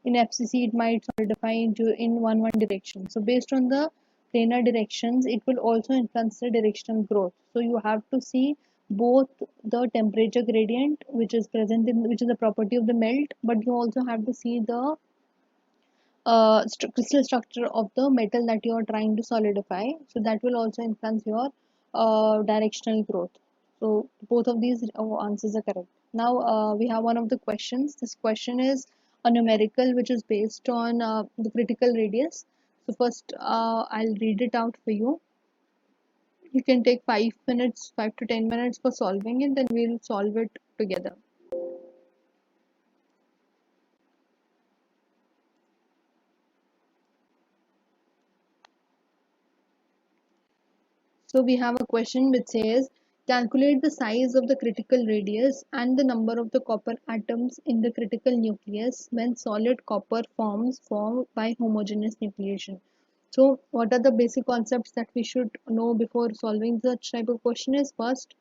in FCC, it might solidify into in one direction. So based on the planar directions, it will also influence the directional growth. So you have to see both the temperature gradient, which is present in, which is a property of the melt, but you also have to see the crystal structure of the metal that you are trying to solidify. So that will also influence your directional growth. So both of these answers are correct. Now we have one of the questions. This question is a numerical which is based on the critical radius. So first I'll read it out for you. You can take 5 minutes, 5 to 10 minutes for solving it, then we'll solve it together. So we have a question which says, calculate the size of the critical radius and the number of the copper atoms in the critical nucleus when solid copper forms formed by homogeneous nucleation. So what are the basic concepts that we should know before solving such type of question is, first,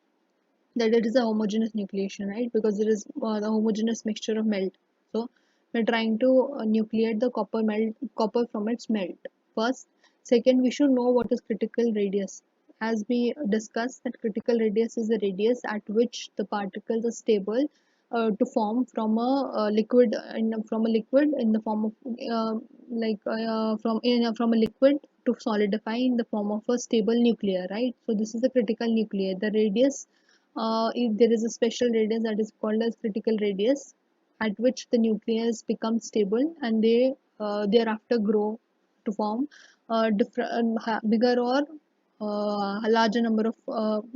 that it is a homogeneous nucleation, right? Because it is the homogeneous mixture of melt. So we're trying to nucleate the copper from its melt. First, second, we should know what is critical radius. As we discussed, that critical radius is the radius at which the particles are stable to form from a liquid from a liquid in the form of from a liquid to solidify in the form of a stable nuclear, right? So this is the critical nucleus. The radius, if there is a special radius that is called as critical radius, at which the nucleus becomes stable and they thereafter grow to form different bigger or larger number of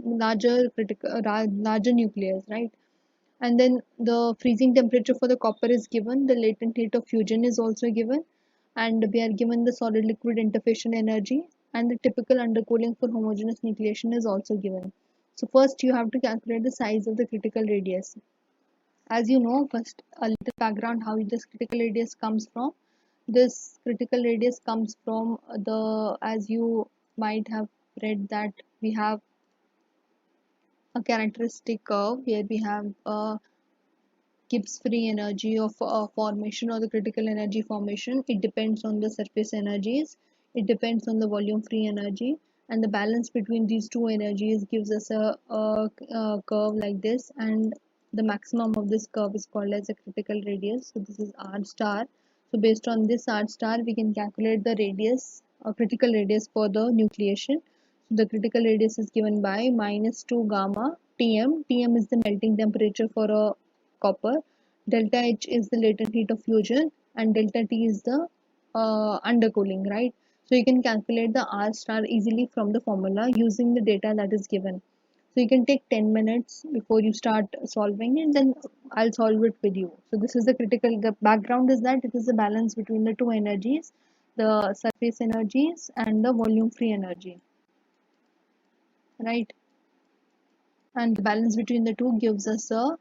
larger nucleus, right? And then the freezing temperature for the copper is given, the latent heat of fusion is also given, and we are given the solid liquid interfation energy, and the typical undercooling for homogeneous nucleation is also given. So first you have to calculate the size of the critical radius. As you know, first a little background how this critical radius comes from. This critical radius comes from the, as you might have read, that we have a characteristic curve where we have a Gibbs free energy of formation or the critical energy formation. It depends on the surface energies, it depends on the volume free energy, and the balance between these two energies gives us a curve like this, and the maximum of this curve is called as a critical radius. So this is r star. So based on this r star, we can calculate the radius, critical radius for the nucleation. So the critical radius is given by minus 2 gamma Tm. Tm is the melting temperature for a copper, delta H is the latent heat of fusion, and delta T is the undercooling, right? So you can calculate the R star easily from the formula using the data that is given. So you can take 10 minutes before you start solving it, then I'll solve it with you. So this is the background is that it is a balance between the two energies, the surface energies and the volume free energy, right? And the balance between the two gives us a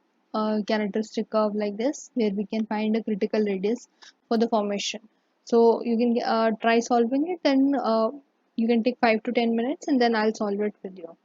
characteristic curve like this, where we can find a critical radius for the formation. So you can try solving it, then you can take 5 to 10 minutes, and then I'll solve it with you.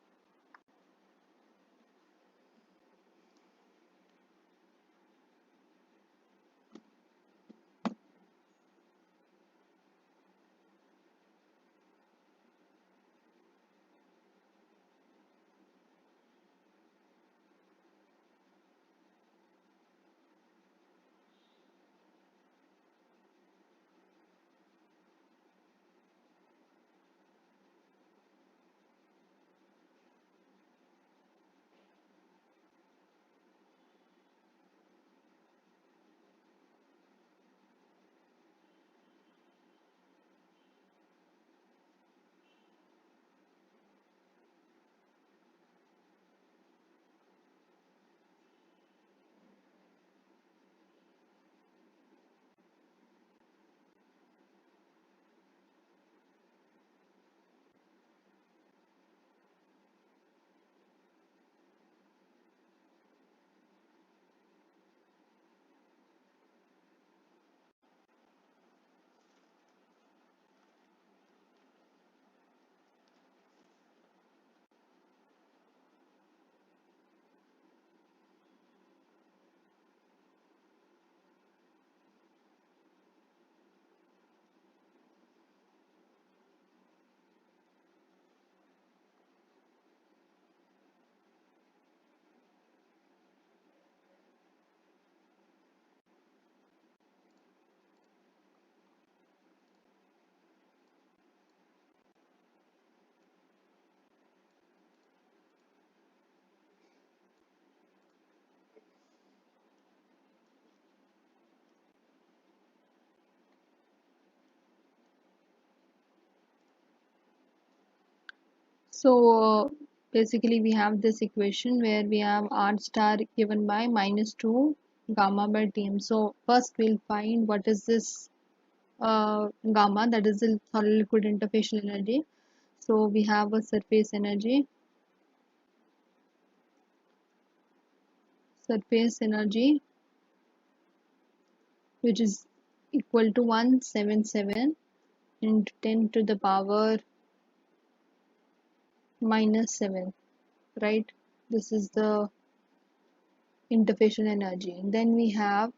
So basically we have this equation where we have R star given by minus 2 gamma by Tm. So first we'll find what is this gamma, that is the solid liquid interfacial energy. So we have a surface energy which is equal to 177 into 10 to the power minus 7, right? This is the interfacial energy. Then we have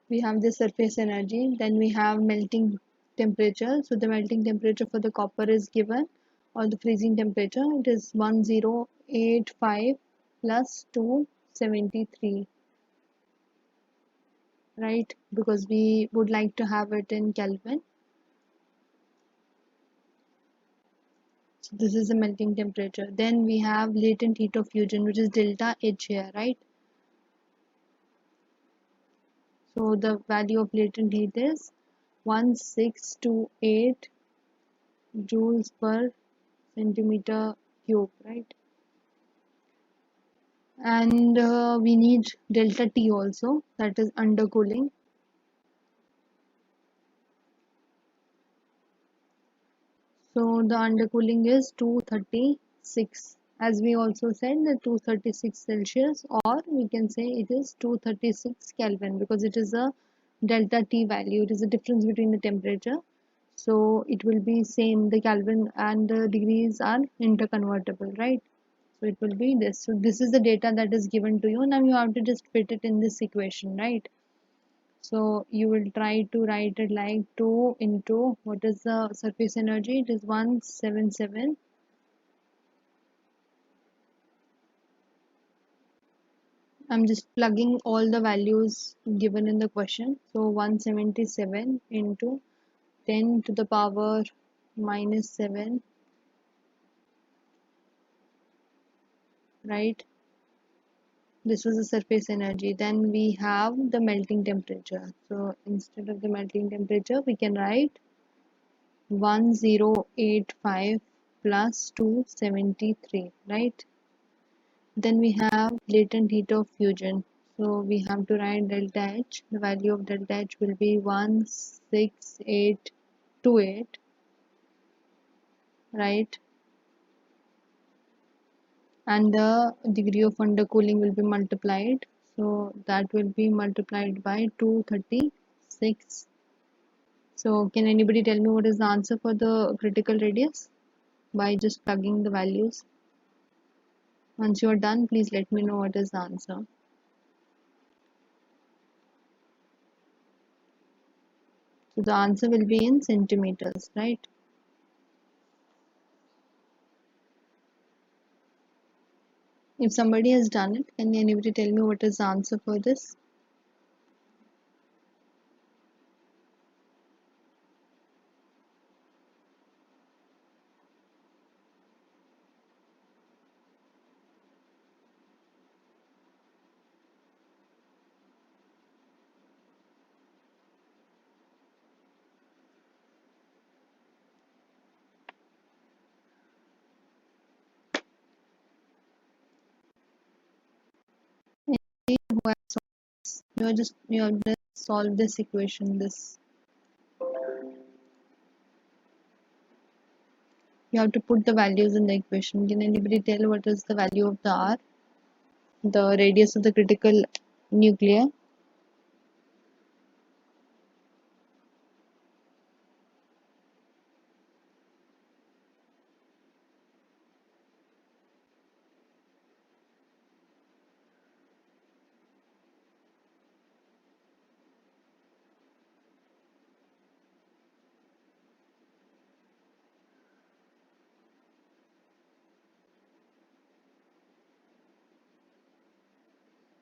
the surface energy, then we have melting temperature. So the melting temperature for the copper is given, or the freezing temperature, it is 1085 plus 273, right? Because we would like to have it in Kelvin. So this is the melting temperature. Then we have latent heat of fusion, which is delta H here, right? So the value of latent heat is 1628 joules per centimeter cube, right? And we need delta T also, that is undercooling. So the undercooling is 236, as we also said, the 236 Celsius, or we can say it is 236 Kelvin, because it is a delta T value, it is the difference between the temperature. So it will be same, the Kelvin and the degrees are interconvertible, right? So it will be this. So this is the data that is given to you. Now you have to just fit it in this equation, right? So you will try to write it like 2 into what is the surface energy? It is 177. I'm just plugging all the values given in the question. So 177 into 10 to the power minus 7, right? This was the surface energy. Then we have the melting temperature. So instead of the melting temperature, we can write 1085 plus 273, right? Then we have latent heat of fusion. So we have to write delta H. The value of delta H will be 16828, right? And the degree of undercooling will be multiplied. So that will be multiplied by 236. So can anybody tell me what is the answer for the critical radius by just plugging the values? Once you are done, please let me know what is the answer. So the answer will be in centimeters, right? If somebody has done it, can anybody tell me what is the answer for this? Anybody who has you have just solved this equation. This you have to put the values in the equation. Can anybody tell what is the value of the R, the radius of the critical nucleus?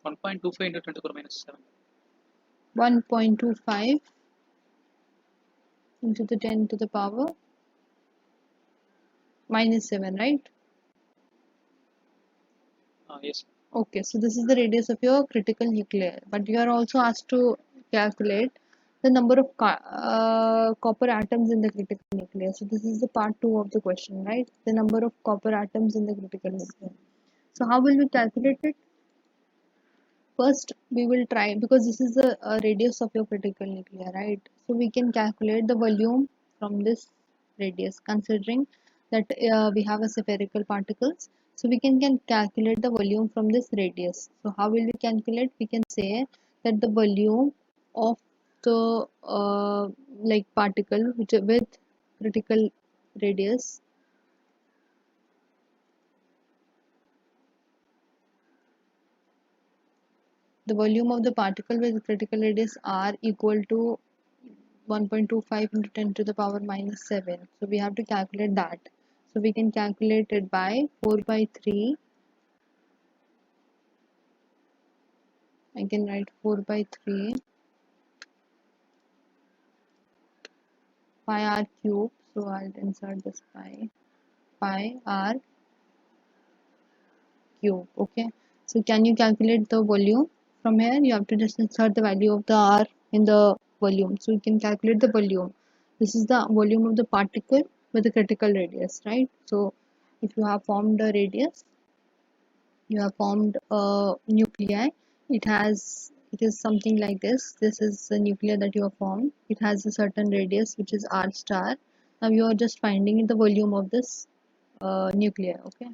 1.25 into 10 to the power minus 7. 1.25 into the 10 to the power minus 7, right? Yes. Okay, so this is the radius of your critical nuclei, but you are also asked to calculate the number of copper atoms in the critical nucleus. So this is the part 2 of the question, right? The number of copper atoms in the critical nucleus. So how will we calculate it? First, we will try, because this is the radius of your critical nuclei, right? So we can calculate the volume from this radius, considering that we have a spherical particles. So we can calculate the volume from this radius. So how will we calculate? We can say that the volume of the like particle which with critical radius, the volume of the particle with critical radius r equal to 1.25 into 10 to the power minus 7. So we have to calculate that. So we can calculate it by 4 by 3. I can write 4 by 3 pi r cube. So I'll insert this pi r cube. Okay. So can you calculate the volume? From here you have to just insert the value of the r in the volume. So you can calculate the volume. This is the volume of the particle with the critical radius, right? So if you have formed a radius, you have formed a nuclei. It is something like this is the nuclei that you have formed. It has a certain radius which is r star. Now you are just finding the volume of this nuclei. Okay,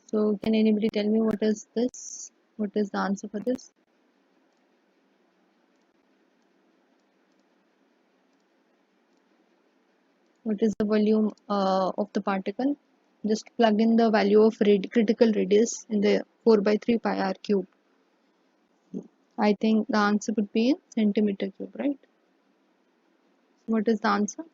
so can anybody tell me what is this? What is the answer for this? What is the volume of the particle? Just plug in the value of critical radius in the 4 by 3 pi r cube. I think the answer would be in centimeter cube, right? What is the answer?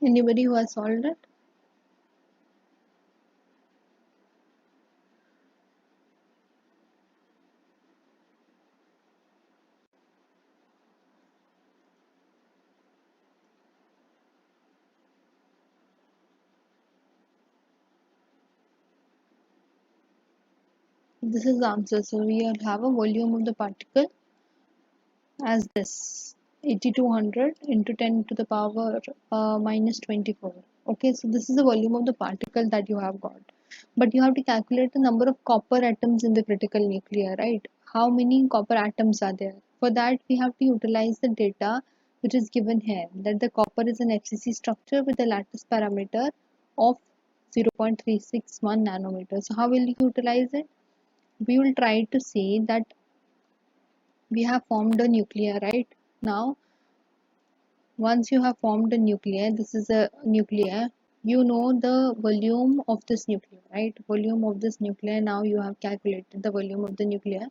Anybody who has solved it? This is the answer. So we will have a volume of the particle as this 8200 into 10 to the power minus 24. Okay, so this is the volume of the particle that you have got. But you have to calculate the number of copper atoms in the critical nuclei, right? How many copper atoms are there? For that, we have to utilize the data which is given here, that the copper is an FCC structure with a lattice parameter of 0.361 nanometers. So how will you utilize it? We will try to see that we have formed a nuclear, right? Now once you have formed a nuclear, this is a nuclear, you know the volume of this nuclear, right? Volume of this nuclear. Now you have calculated the volume of the nuclear.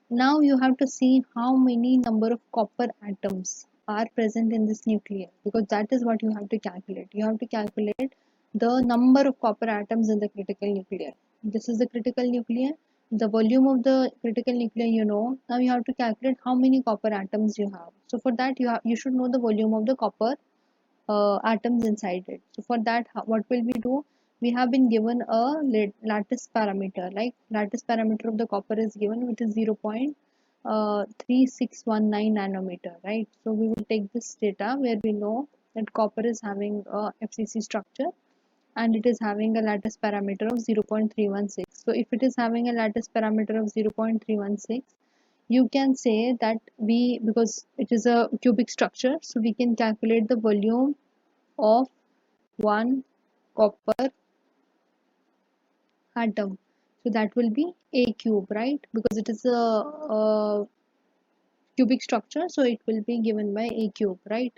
Now you have to see how many number of copper atoms are present in this nucleus, because that is what you have to calculate. You have to calculate the number of copper atoms in the critical nucleus. This is the critical nucleus. The volume of the critical nucleus you know. Now you have to calculate how many copper atoms you have. So for that you should know the volume of the copper atoms inside it. So for that, what will we do? We have been given a lattice parameter, like lattice parameter of the copper is given, which is 0.3619 nanometer, right? So we will take this data where we know that copper is having a FCC structure and it is having a lattice parameter of 0.316. So if it is having a lattice parameter of 0.316, you can say that because it is a cubic structure, so we can calculate the volume of one copper atom. So that will be A cube, right? Because it is a cubic structure, so it will be given by A cube, right?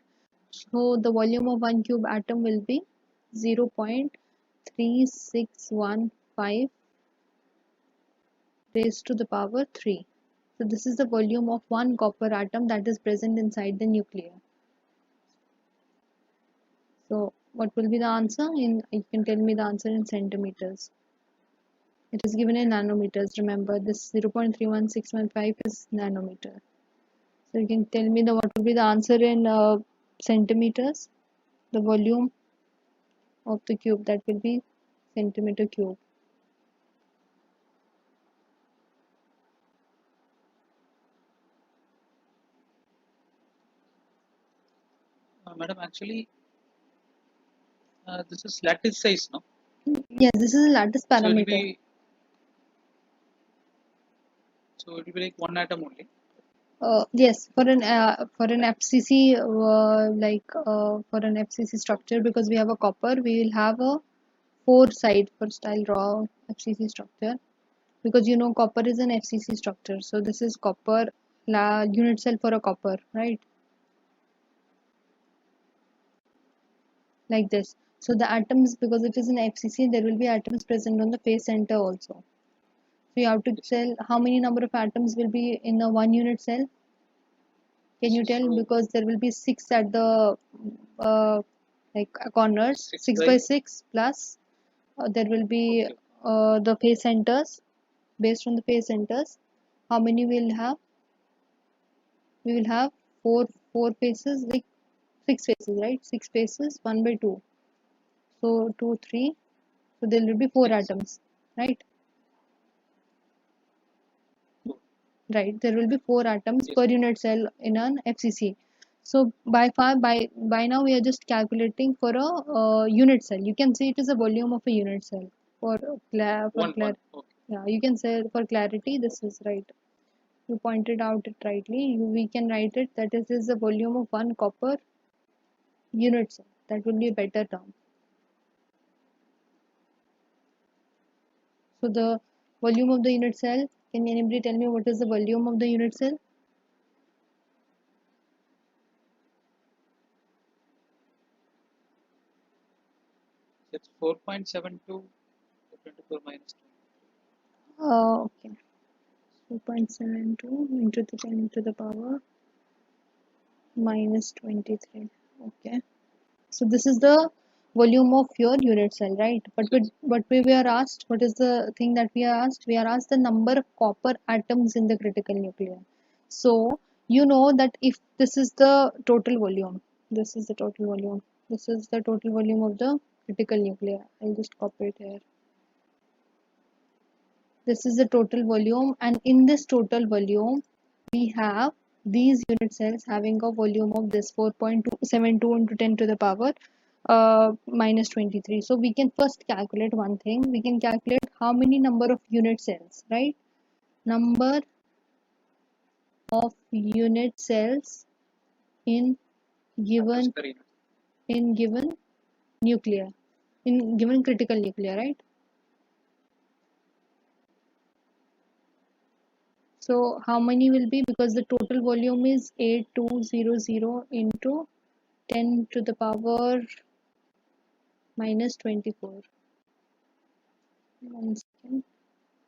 So the volume of one cube atom will be 0.3615 raised to the power 3. So this is the volume of one copper atom that is present inside the nucleus. So what will be the answer? You can tell me the answer in centimeters. It is given in nanometers. Remember, this 0.31615 is nanometer. So you can tell me what will be the answer in centimeters. The volume of the cube, that will be centimeter cube. Madam, actually, this is lattice size, no? Yes, this is a lattice So it will parameter. be like one atom only. Yes, for an FCC for an FCC structure, because we have a copper, we will have a four side for style raw FCC structure, because you know copper is an FCC structure. So this is copper unit cell for a copper, right? Like this. So the atoms, because it is an FCC, there will be atoms present on the face center also. So you have to tell how many number of atoms will be in a one unit cell. Can you tell? So Because there will be six at the uh, corners, 6 by 6 plus there will be okay. the face centers. Based on the face centers, how many we'll have? We will have four faces, like six faces, right? Six faces, 1 by 2. So 2, 3. So there will be 4 6. atoms, right? So, Right. There will be 4 atoms yes. per unit cell in an FCC. So by now we are just calculating for a unit cell. You can see it is a volume of a unit cell. One. Okay. Yeah, you can say for clarity this is right. You pointed out it rightly. We can write it that is the volume of one copper unit cell. That will be a better term. So the volume of the unit cell. Can anybody tell me what is the volume of the unit cell? It's 4.72 10 to the power minus 2. Okay. 2.72 into the 10 to the power minus 23. Okay. So this is the volume of your unit cell, right? But we were asked, what is the thing that we are asked? We are asked the number of copper atoms in the critical nucleus. So you know that if this is the total volume, this is the total volume. This is the total volume of the critical nucleus. I'll just copy it here. This is the total volume, and in this total volume we have these unit cells having a volume of this 4.272 into 10 to the power minus 23. So we can first calculate one thing. We can calculate how many number of unit cells, right? Number of unit cells in given given nuclear, in given critical nuclear, right? So how many will be, because the total volume is 8200 into 10 to the power minus 24. 1 second.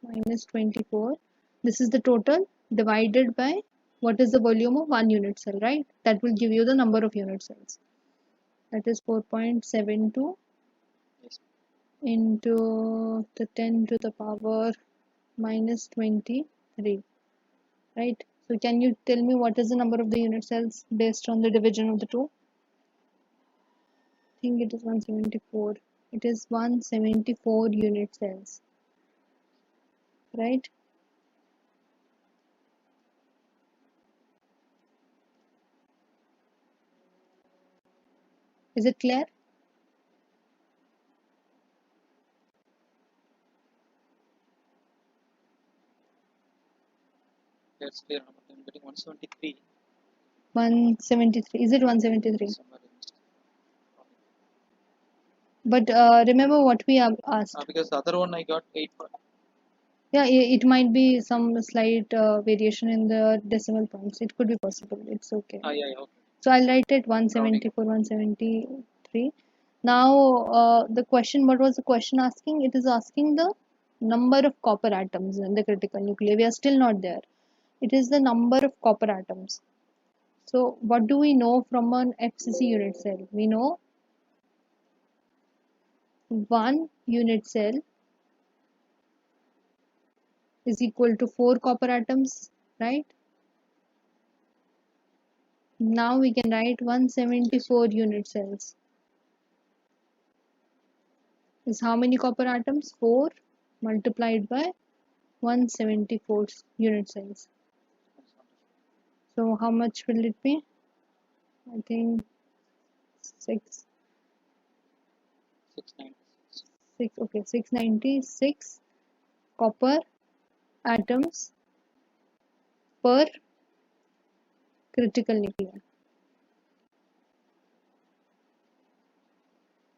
Minus 24. This is the total divided by what is the volume of one unit cell, right? That will give you the number of unit cells. That is 4.72 Yes. into the 10 to the power minus 23, right? So can you tell me what is the number of the unit cells based on the division of the two? I think it is 174. It is 174 unit cells, right? Is it clear? That's clear. I'm getting 173. 173. Is it 173? Somewhere in this. But remember what we have asked. Because the other one I got 8. Yeah, it might be some slight variation in the decimal points. It could be possible. It's okay. Yeah, yeah, okay. So I'll write it Rounding up. 174, 173. Now, the question, what was the question asking? It is asking the number of copper atoms in the critical nuclei. We are still not there. It is the number of copper atoms. So what do we know from an FCC unit cell? We know one unit cell is equal to 4 copper atoms, right? Now we can write Yes. 174 unit cells. Is how many copper atoms? 4 multiplied by 174 unit cells. That's wonderful. So how much will it be? I think 6, 696. 6, okay, 696 copper atoms per critical nuclei.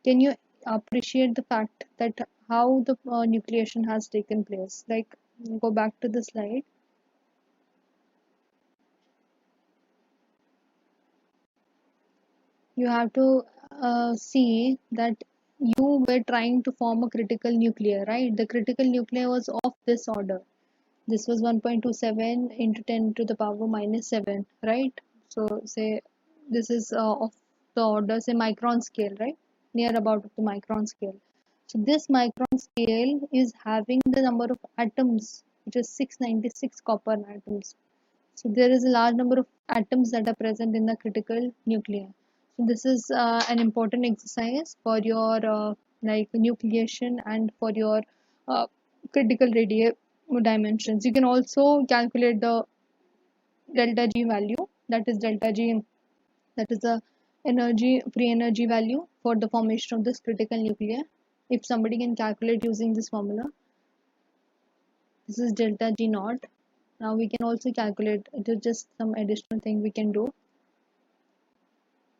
Can you appreciate the fact that how the nucleation has taken place? Like, go back to the slide. You have to see that you were trying to form a critical nucleus, right? The critical nucleus was of this order. This was 1.27 into 10 to the power minus 7, right? So say this is of the order, say micron scale, right? Near about the micron scale. So this micron scale is having the number of atoms, which is 696 copper atoms. So there is a large number of atoms that are present in the critical nuclei. So this is an important exercise for your like nucleation and for your uh, critical radius dimensions. You can also calculate the delta G value. That is delta G. That is the free energy value for the formation of this critical nuclei. If somebody can calculate using this formula, this is delta G naught. Now we can also calculate. It is just some additional thing we can do.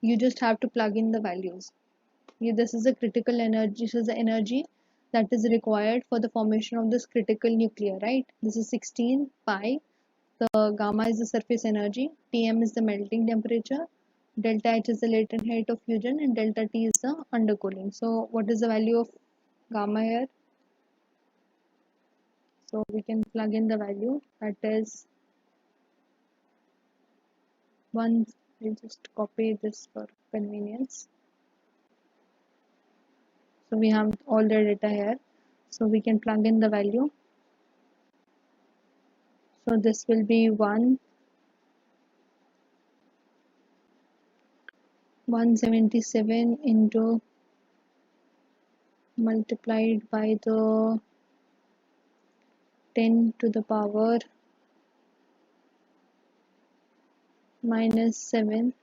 You just have to plug in the values. This is a critical energy. This is the energy that is required for the formation of this critical nucleus, right? This is 16 pi. The gamma is the surface energy, Tm is the melting temperature, delta H is the latent height of fusion, and delta T is the undercooling. So what is the value of gamma here? So we can plug in the value, that is 1. I'll just copy this for convenience. So we have all the data here. So we can plug in the value. So this will be 177 into multiplied by the 10 to the power minus 7,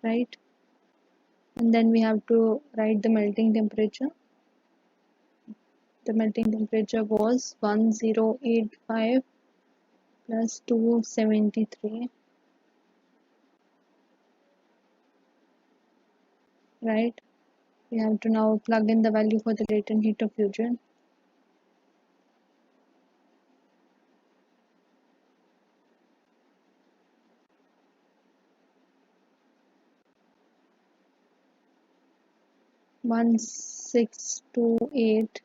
right? And then we have to write the melting temperature. The melting temperature was 1085 plus 273, right? We have to now plug in the value for the latent heat of fusion. One six two eight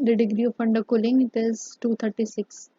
the degree of undercooling, it is 236.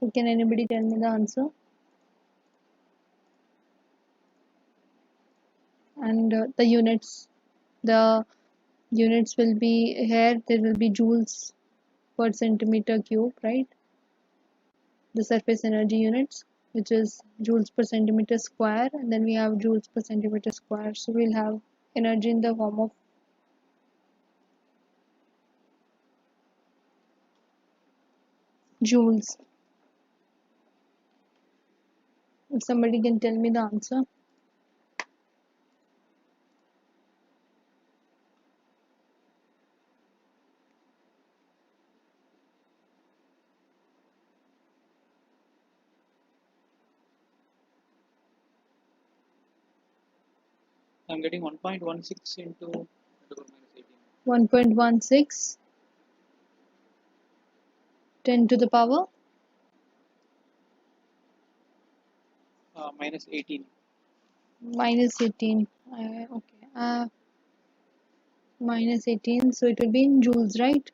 So can anybody tell me the answer? And the units will be here. There will be joules per centimeter cube, right? The surface energy units, which is joules per centimeter square, and then we have joules per centimeter square. So we'll have energy in the form of joules. If somebody can tell me the answer. I'm getting 1.16 into 10 to the power minus 18. 1.16 10 to the power Minus 18. minus 18. Okay. Minus 18. So it will be in joules, right?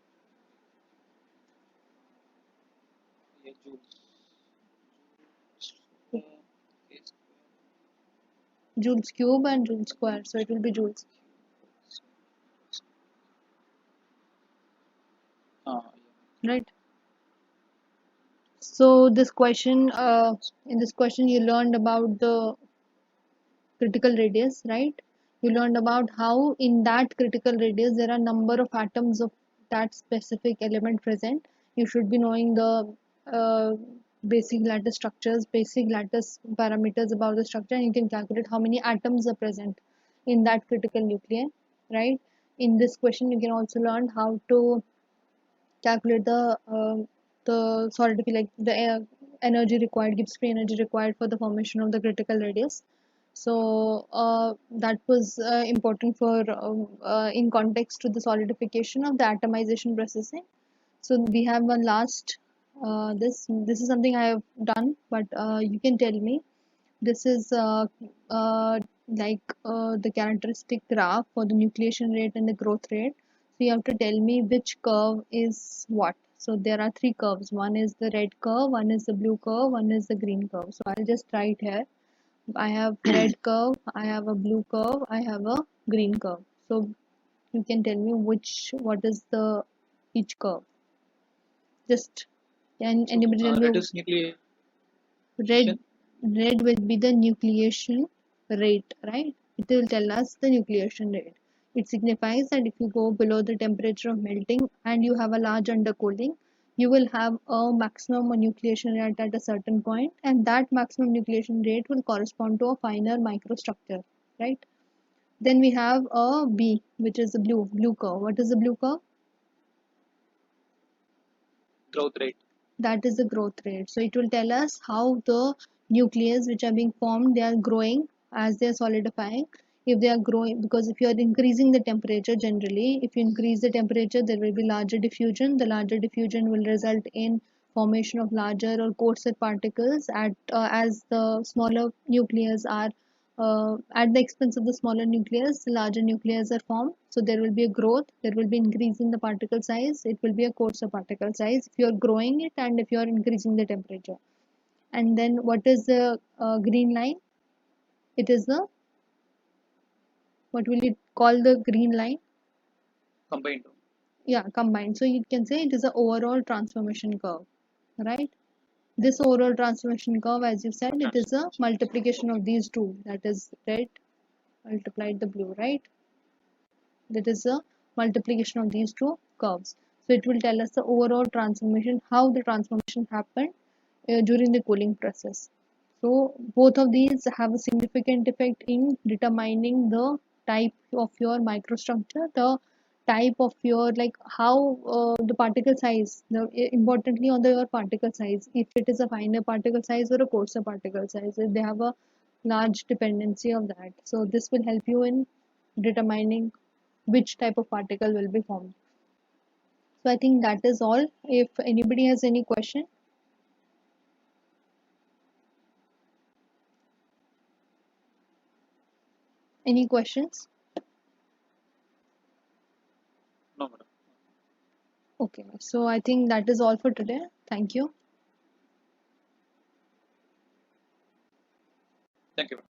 Yeah, joules. Is Joules cube and joules square. So it will be joules, yeah. right? So this question, in this question, you learned about the critical radius, right? You learned about how in that critical radius there are number of atoms of that specific element present. You should be knowing the uh, basic lattice structures, basic lattice parameters about the structure, and you can calculate how many atoms are present in that critical nuclei, right? In this question, you can also learn how to calculate the solidity, like the energy required, Gibbs free energy required for the formation of the critical radius. So that was important for in context to the solidification of the atomization processing. So we have one last this is something I have done, but you can tell me. This is the characteristic graph for the nucleation rate and the growth rate. So you have to tell me which curve is what. So there are three curves. One is the red curve, one is the blue curve, one is the green curve. So I'll just write here. I have red curve, I have a blue curve, I have a green curve. So you can tell me what is the each curve. Just can So anybody tell red me? is nucleation. Red red will be the nucleation rate, right? It will tell us the nucleation rate. It signifies that if you go below the temperature of melting and you have a large undercooling, you will have a maximum nucleation rate at a certain point, and that maximum nucleation rate will correspond to a finer microstructure, right? Then we have a B, which is the blue curve. What is the blue curve? Growth rate. That is the growth rate. So it will tell us how the nucleus which are being formed, they are growing as they are solidifying. If they are growing, because if you are increasing the temperature, generally if you increase the temperature there will be larger diffusion. The larger diffusion will result in formation of larger or coarser particles as the smaller nucleus are at the expense of the smaller nucleus, the larger nucleus are formed. So there will be a growth, there will be increase in the particle size, it will be a coarser particle size if you are growing it and if you are increasing the temperature. And then what is the green line? It is the, what will you call the green line? Combined. Yeah, combined. So you can say it is the overall transformation curve, right? This overall transformation curve, as you said, it is a multiplication of these two, that is red multiplied the blue, right? That is a multiplication of these two curves. So it will tell us the overall transformation, how the transformation happened during the cooling process. So both of these have a significant effect in determining the type of your microstructure, the type of your, like how the particle size, importantly on the your particle size, if it is a finer particle size or a coarser particle size, they have a large dependency of that. So this will help you in determining which type of particle will be formed. So I think that is all. If anybody has any question, any questions? No, madam. Okay, so I think that is all for today. Thank you. Thank you.